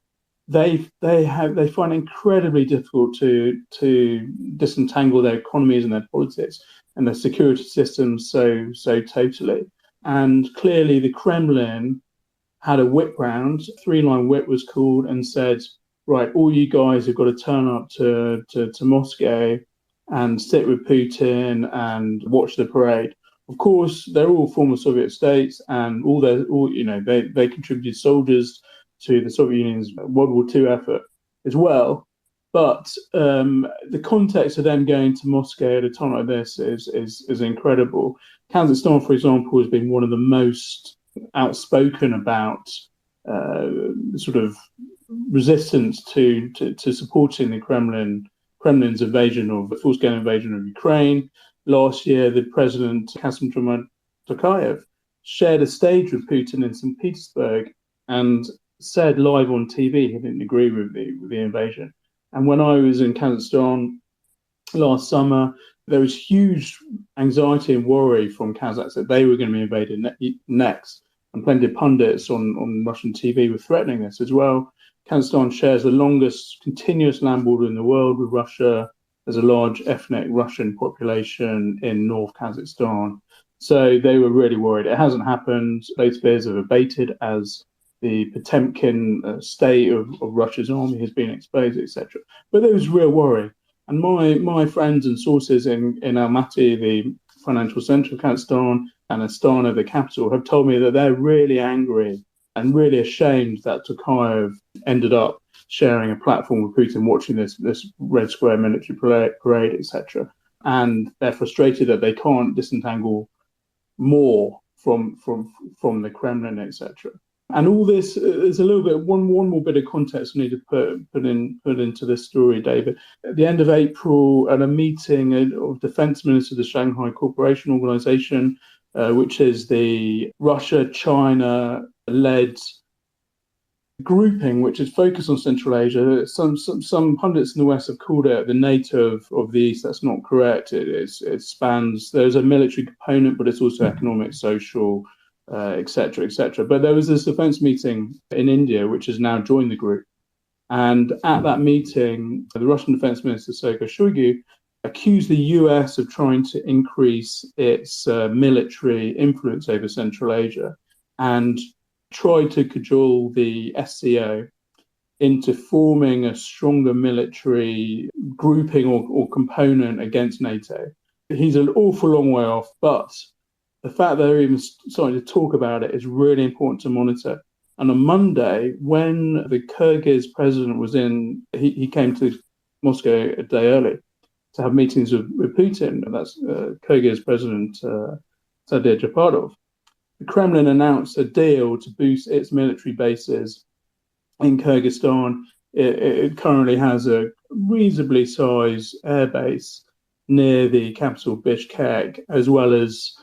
they find it incredibly difficult to disentangle their economies and their politics and their security systems so totally. And clearly, the Kremlin had a whip round, 3-line whip was called, and said, right, all you guys have got to turn up to Moscow and sit with Putin and watch the parade. Of course, they're all former Soviet states, and they contributed soldiers to the Soviet Union's World War II effort as well. But the context of them going to Moscow at a time like this is incredible. Kazakhstan, for example, has been one of the most outspoken about sort of resistance to supporting the Kremlin's full-scale invasion of Ukraine. Last year, the president, Kassym-Jomart Tokayev, shared a stage with Putin in St. Petersburg and said live on TV he didn't agree with the invasion. And when I was in Kazakhstan last summer, there was huge anxiety and worry from Kazakhs that they were going to be invaded next. And plenty of pundits on Russian TV were threatening this as well. Kazakhstan shares the longest continuous land border in the world with Russia. There's a large ethnic Russian population in North Kazakhstan. So they were really worried. It hasn't happened. Those fears have abated as the Potemkin state of Russia's army has been exposed, etc. But there was real worry. And my friends and sources in Almaty, the financial centre of Kazakhstan, and Astana, the capital, have told me that they're really angry and really ashamed that Tokayev ended up sharing a platform with Putin, watching this Red Square military parade, etc. And they're frustrated that they can't disentangle more from the Kremlin, etc. And all this is a little bit one more bit of context we need to put into this story, David. At the end of April, at a meeting of defence ministers of the Shanghai Cooperation Organization, which is the Russia-China-led grouping, which is focused on Central Asia. Some pundits in the West have called it the NATO of the East. That's not correct. It spans. There's a military component, but it's also economic, social, etc., etc. But there was this defence meeting in India, which has now joined the group. And at that meeting, the Russian Defence Minister Sergei Shoigu accused the US of trying to increase its military influence over Central Asia, and tried to cajole the SCO into forming a stronger military grouping or component against NATO. He's an awful long way off, but the fact that they're even starting to talk about it is really important to monitor. And on Monday, when the Kyrgyz president was he came to Moscow a day early to have meetings with Putin, and that's Kyrgyz President Sadir Japarov. The Kremlin announced a deal to boost its military bases in Kyrgyzstan. It currently has a reasonably sized airbase near the capital Bishkek, as well as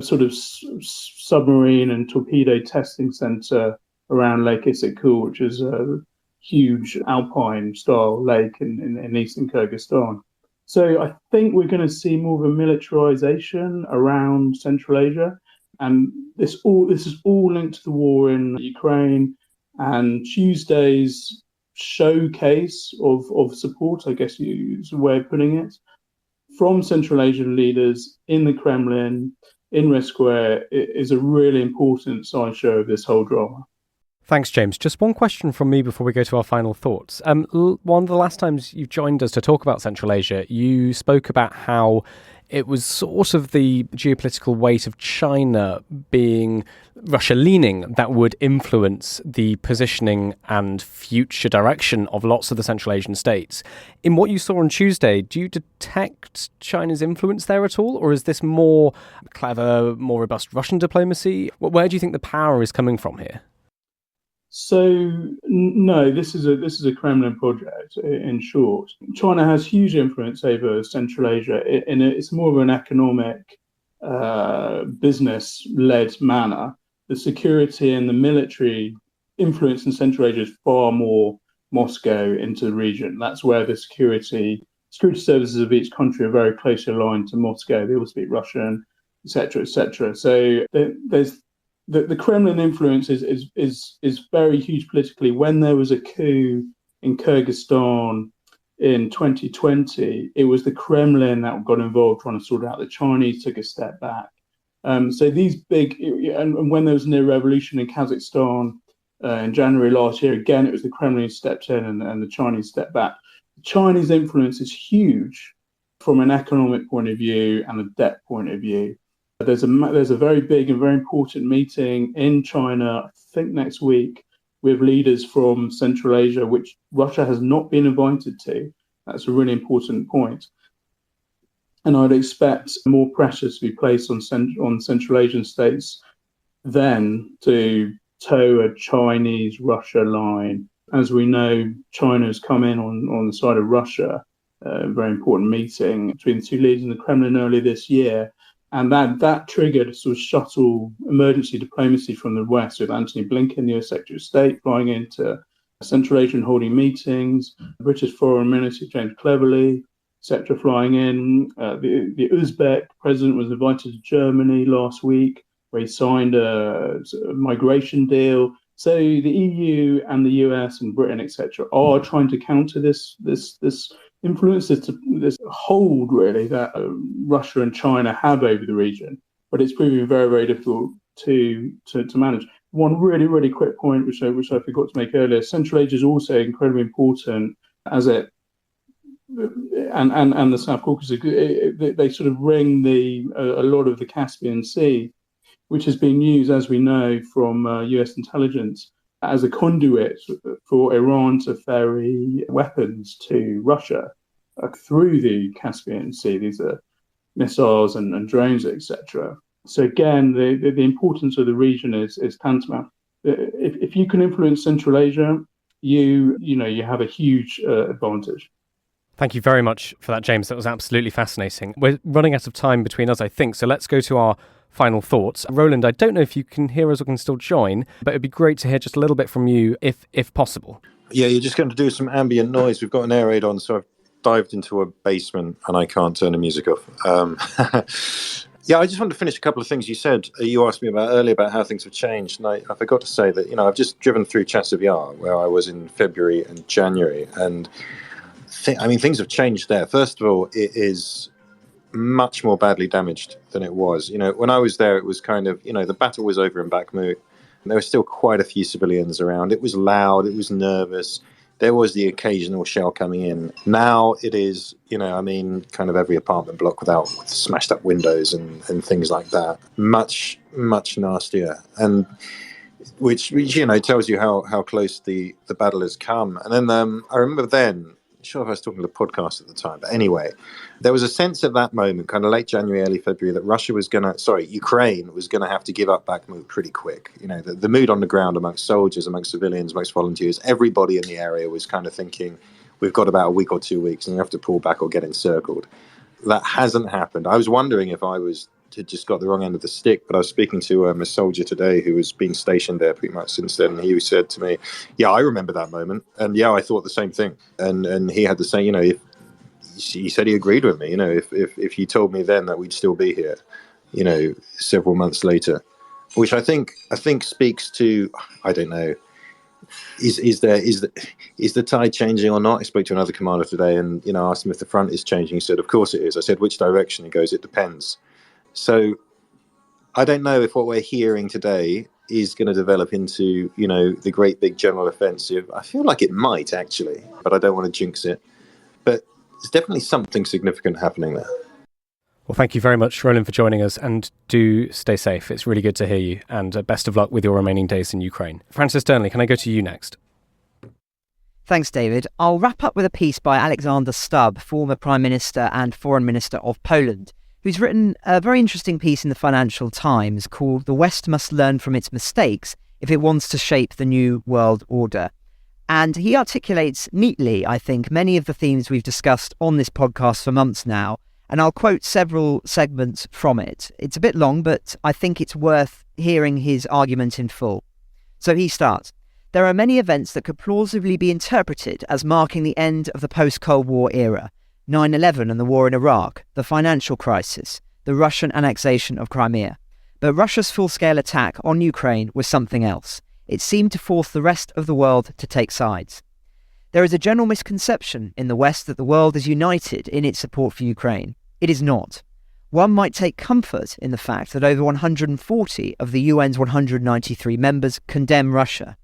sort of submarine and torpedo testing center around Lake Issyk-Kul, which is a huge alpine-style lake in eastern Kyrgyzstan. So I think we're going to see more of a militarization around Central Asia. And this is all linked to the war in Ukraine, and Tuesday's showcase of support, I guess is a way of putting it, from Central Asian leaders in the Kremlin, in Red Square, is a really important sideshow of this whole drama. Thanks, James. Just one question from me before we go to our final thoughts. One of the last times you've joined us to talk about Central Asia, you spoke about how it was sort of the geopolitical weight of China being Russia-leaning that would influence the positioning and future direction of lots of the Central Asian states. In what you saw on Tuesday, do you detect China's influence there at all? Or is this more clever, more robust Russian diplomacy? Where do you think the power is coming from here? So no, this is a Kremlin project. In short, China has huge influence over Central Asia, and it's more of an economic, business-led manner. The security and the military influence in Central Asia is far more Moscow into the region. That's where the security services of each country are very closely aligned to Moscow. They all speak Russian, etc., etc. So there's the Kremlin influence is very huge politically. When there was a coup in Kyrgyzstan in 2020, it was the Kremlin that got involved trying to sort it out. The Chinese took a step back. So these big, and when there was a near revolution in Kazakhstan in January last year, again, it was the Kremlin who stepped in and the Chinese stepped back. The Chinese influence is huge from an economic point of view and a debt point of view. There's a very big and very important meeting in China, I think next week, with leaders from Central Asia, which Russia has not been invited to. That's a really important point. And I'd expect more pressure to be placed on Central Asian states then to toe a Chinese-Russia line. As we know, China has come in on the side of Russia, a very important meeting between the two leaders in the Kremlin earlier this year. And that triggered a sort of shuttle emergency diplomacy from the West, with Antony Blinken, the US Secretary of State, flying into Central Asia and holding meetings, the British Foreign Minister James Cleverly, etc., flying in. The Uzbek president was invited to Germany last week, where he signed a migration deal. So the EU and the US and Britain, etc., are trying to counter this influence, this hold really that Russia and China have over the region, but it's proving very, very difficult to manage. One really, really quick point, which I forgot to make earlier: Central Asia is also incredibly important as it and the South Caucasus. They sort of ring a lot of the Caspian Sea, which has been used, as we know from US intelligence, as a conduit for Iran to ferry weapons to Russia through the Caspian Sea. These are missiles and drones, etc. So again, the importance of the region is tantamount. If you can influence Central Asia, you have a huge advantage. Thank you very much for that, James. That was absolutely fascinating. We're running out of time between us, I think, so let's go to our final thoughts. Roland, I don't know if you can hear us or can still join, but it'd be great to hear just a little bit from you, if possible. Yeah, you're just going to do some ambient noise. We've got an air raid on, so I've dived into a basement and I can't turn the music off. Yeah, I just wanted to finish a couple of things you said. You asked me about earlier about how things have changed, and I forgot to say that, I've just driven through Chassev Yar, where I was in February and January, and things have changed there. First of all, it is much more badly damaged than it was. When I was there, it was kind of, the battle was over in Bakhmut. There were still quite a few civilians around. It was loud, it was nervous. There was the occasional shell coming in. Now it is, kind of every apartment block with smashed up windows and things like that. Much, much nastier. And which tells you how close the battle has come. And then I remember then, I'm sure if I was talking to the podcast at the time, but anyway, there was a sense at that moment, kind of late January, early February, that Ukraine was going to have to give up Bakhmut pretty quick. The mood on the ground amongst soldiers, amongst civilians, amongst volunteers, everybody in the area was kind of thinking, we've got about a week or 2 weeks and we have to pull back or get encircled. That hasn't happened. I was wondering if I had just got the wrong end of the stick, but I was speaking to a soldier today who has been stationed there pretty much since then, and he said to me, yeah, I remember that moment, and yeah, I thought the same thing, and he had the same, he said he agreed with me, if you told me then that we'd still be here, several months later, which I think speaks to, I don't know, is the tide changing or not? I spoke to another commander today and asked him if the front is changing. He said, of course it is. I said, which direction? He goes, it depends. So I don't know if what we're hearing today is going to develop into, the great big general offensive. I feel like it might, actually, but I don't want to jinx it. But there's definitely something significant happening there. Well, thank you very much, Roland, for joining us, and do stay safe. It's really good to hear you, and best of luck with your remaining days in Ukraine. Francis Durnley, can I go to you next? Thanks, David. I'll wrap up with a piece by Alexander Stubb, former Prime Minister and Foreign Minister of Poland, who's written a very interesting piece in the Financial Times called "The West Must Learn from Its Mistakes if it wants to shape the new world order." And he articulates neatly, I think, many of the themes we've discussed on this podcast for months now, and I'll quote several segments from it. It's a bit long, but I think it's worth hearing his argument in full. So he starts, "There are many events that could plausibly be interpreted as marking the end of the post-Cold War era. 9/11 and the war in Iraq, the financial crisis, the Russian annexation of Crimea. But Russia's full-scale attack on Ukraine was something else. It seemed to force the rest of the world to take sides. There is a general misconception in the West that the world is united in its support for Ukraine. It is not. One might take comfort in the fact that over 140 of the UN's 193 members condemn Russia,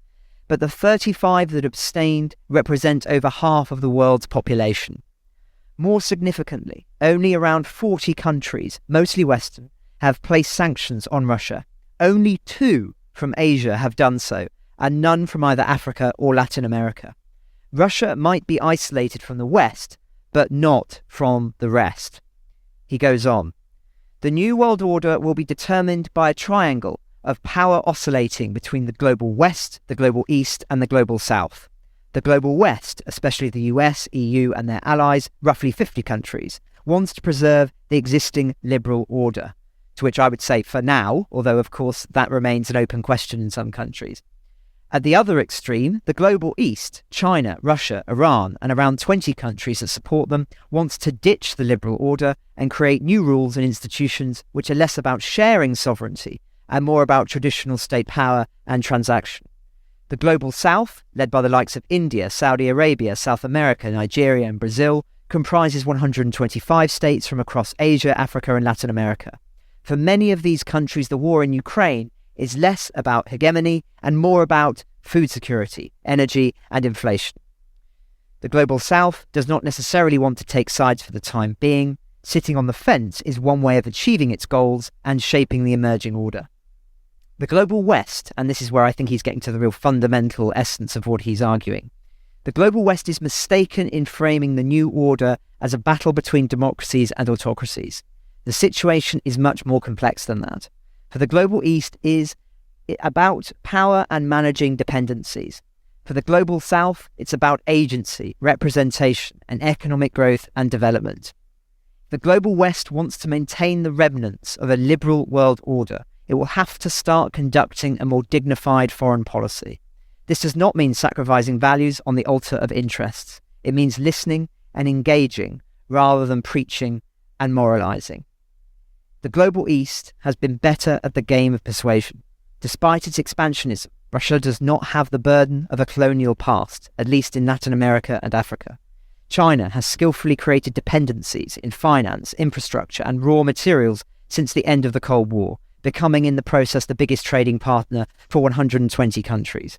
but the 35 that abstained represent over half of the world's population. More significantly, only around 40 countries, mostly Western, have placed sanctions on Russia. Only 2 from Asia have done so, and none from either Africa or Latin America. Russia might be isolated from the West, but not from the rest." He goes on, "The new world order will be determined by a triangle of power oscillating between the global West, the global East, and the global South. The global West, especially the US, EU and their allies, roughly 50 countries, wants to preserve the existing liberal order," to which I would say for now, although of course that remains an open question in some countries. At the other extreme, the global East, China, Russia, Iran and around 20 countries that support them, wants to ditch the liberal order and create new rules and institutions which are less about sharing sovereignty and more about traditional state power and transaction. The global South, led by the likes of India, Saudi Arabia, South America, Nigeria and Brazil, comprises 125 states from across Asia, Africa and Latin America. For many of these countries, the war in Ukraine is less about hegemony and more about food security, energy and inflation. The global South does not necessarily want to take sides for the time being. Sitting on the fence is one way of achieving its goals and shaping the emerging order. The global West, and this is where I think he's getting to the real fundamental essence of what he's arguing, the global West is mistaken in framing the new order as a battle between democracies and autocracies. The situation is much more complex than that. For the global East is about power and managing dependencies. For the Global South, it's about agency, representation, and economic growth and development. The Global West wants to maintain the remnants of a liberal world order. It will have to start conducting a more dignified foreign policy. This does not mean sacrificing values on the altar of interests. It means listening and engaging rather than preaching and moralizing. The Global East has been better at the game of persuasion. Despite its expansionism, Russia does not have the burden of a colonial past, at least in Latin America and Africa. China has skillfully created dependencies in finance, infrastructure, and raw materials since the end of the Cold War, becoming in the process the biggest trading partner for 120 countries.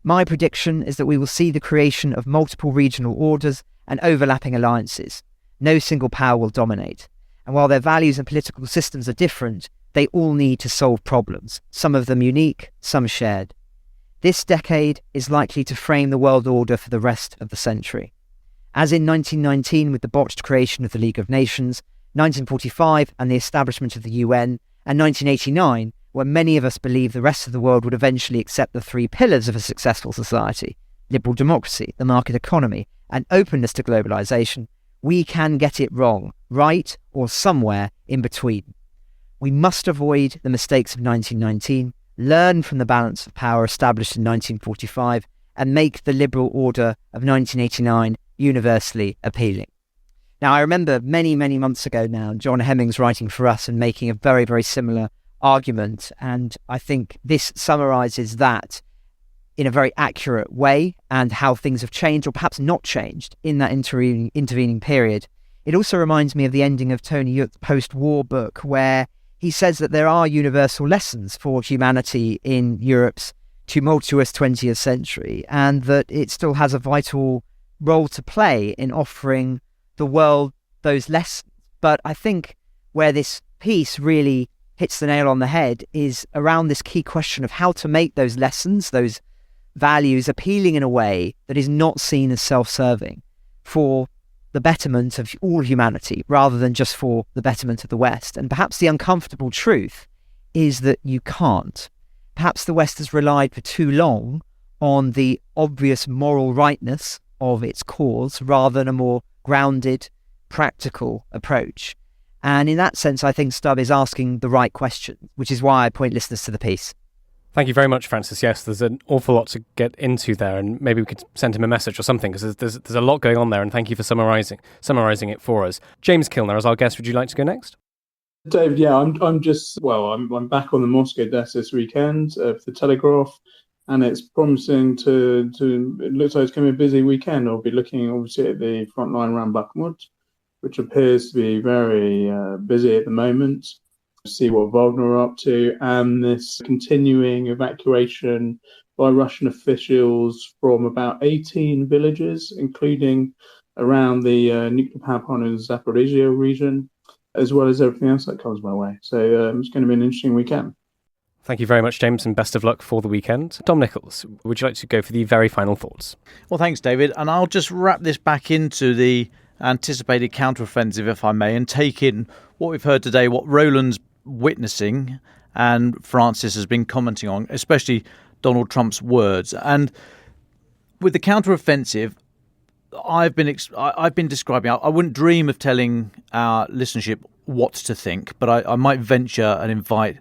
My prediction is that we will see the creation of multiple regional orders and overlapping alliances. No single power will dominate. And while their values and political systems are different, they all need to solve problems, some of them unique, some shared. This decade is likely to frame the world order for the rest of the century. As in 1919 with the botched creation of the League of Nations, 1945 and the establishment of the UN, and 1989, when many of us believed the rest of the world would eventually accept the three pillars of a successful society: liberal democracy, the market economy, and openness to globalization, we can get it wrong, right, or somewhere in between. We must avoid the mistakes of 1919, learn from the balance of power established in 1945, and make the liberal order of 1989 universally appealing. Now, I remember many, many months ago now, John Hemmings writing for us and making a very, very similar argument. And I think this summarises that in a very accurate way and how things have changed or perhaps not changed in that intervening period. It also reminds me of the ending of Tony Yutt's post-war book, where he says that there are universal lessons for humanity in Europe's tumultuous 20th century and that it still has a vital role to play in offering the world those lessons. But I think where this piece really hits the nail on the head is around this key question of how to make those lessons, those values, appealing in a way that is not seen as self-serving for the betterment of all humanity rather than just for the betterment of the West. And perhaps the uncomfortable truth is that you can't. Perhaps the West has relied for too long on the obvious moral rightness of its cause rather than a more grounded, practical approach. And in that sense, I think Stubb is asking the right question, which is why I point listeners to the piece. Thank you very much, Francis. Yes, there's an awful lot to get into there, and maybe we could send him a message or something, because there's a lot going on there, and thank you for summarising it for us. James Kilner, as our guest, would you like to go next? David, yeah, I'm back on the Moscow desk this weekend for the Telegraph, and it's promising it looks like it's going to be a busy weekend. I'll be looking obviously at the Frontline around Bakhmut, which appears to be very busy at the moment. See what Wagner are up to, and this continuing evacuation by Russian officials from about 18 villages, including around the nuclear power plant in the Zaporizhia region, as well as everything else that comes my way. So it's going to be an interesting weekend. Thank you very much, James, and best of luck for the weekend. Dom Nichols, would you like to go for the very final thoughts? Well, thanks, David. And I'll just wrap this back into the anticipated counteroffensive, if I may, and take in what we've heard today, what Roland's witnessing and Francis has been commenting on, especially Donald Trump's words. And with the counteroffensive, I've been describing, I wouldn't dream of telling our listenership what to think, but I might venture and invite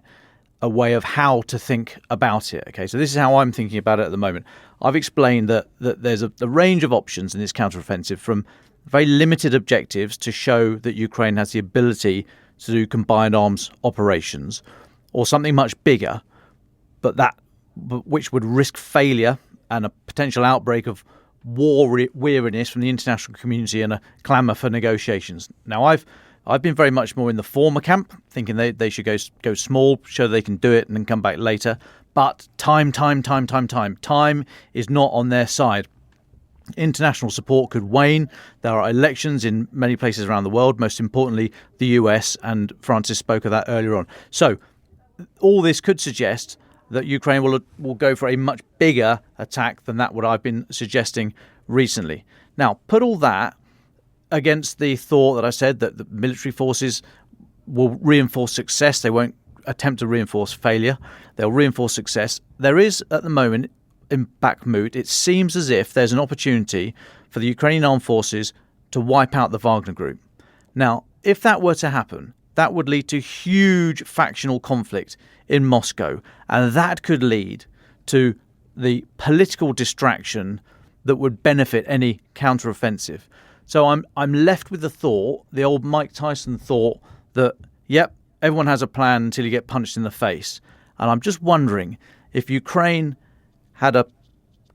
a way of how to think about it. Okay, so this is how I'm thinking about it at the moment. I've explained that there's a range of options in this counteroffensive, from very limited objectives to show that Ukraine has the ability to do combined arms operations, or something much bigger, but which would risk failure and a potential outbreak of war weariness from the international community and a clamour for negotiations. Now, I've been very much more in the former camp, thinking they should go small, show they can do it, and then come back later. But time is not on their side. International support could wane. There are elections in many places around the world, most importantly the US, and Francis spoke of that earlier on. So all this could suggest that Ukraine will go for a much bigger attack than what I've been suggesting recently. Now, put all that against the thought that I said that the military forces will reinforce success. They won't attempt to reinforce failure. They'll reinforce success. There is, at the moment, in Bakhmut, it seems as if there's an opportunity for the Ukrainian armed forces to wipe out the Wagner group. Now, if that were to happen, that would lead to huge factional conflict in Moscow, and that could lead to the political distraction that would benefit any counteroffensive. So I'm left with the thought, the old Mike Tyson thought, that, yep, everyone has a plan until you get punched in the face. And I'm just wondering if Ukraine had a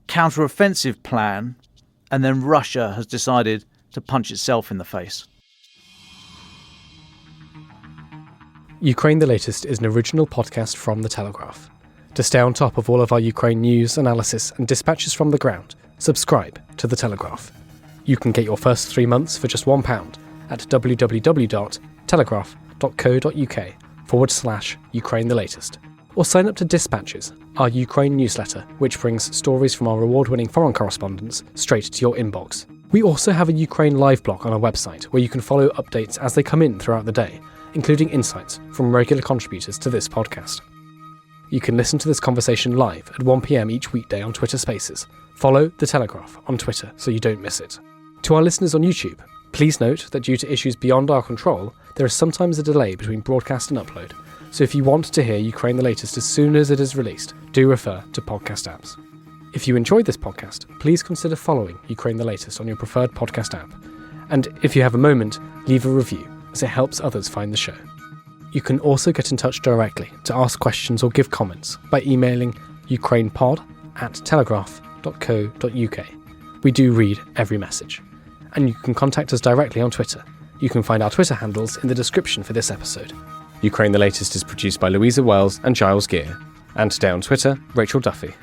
counteroffensive plan and then Russia has decided to punch itself in the face. Ukraine the Latest is an original podcast from The Telegraph. To stay on top of all of our Ukraine news, analysis and dispatches from the ground, subscribe to The Telegraph. You can get your first 3 months for just £1 at www.telegraph.co.uk/Ukraine the Latest. Or sign up to Dispatches, our Ukraine newsletter, which brings stories from our award-winning foreign correspondents straight to your inbox. We also have a Ukraine live blog on our website where you can follow updates as they come in throughout the day, including insights from regular contributors to this podcast. You can listen to this conversation live at 1 p.m. each weekday on Twitter Spaces. Follow The Telegraph on Twitter so you don't miss it. To our listeners on YouTube, please note that due to issues beyond our control, there is sometimes a delay between broadcast and upload, so if you want to hear Ukraine the Latest as soon as it is released, do refer to podcast apps. If you enjoyed this podcast, please consider following Ukraine the Latest on your preferred podcast app. And if you have a moment, leave a review, as it helps others find the show. You can also get in touch directly to ask questions or give comments by emailing ukrainepod@telegraph.co.uk. We do read every message. And you can contact us directly on Twitter. You can find our Twitter handles in the description for this episode. Ukraine the Latest is produced by Louisa Wells and Giles Gear. And today on Twitter, Rachel Duffy.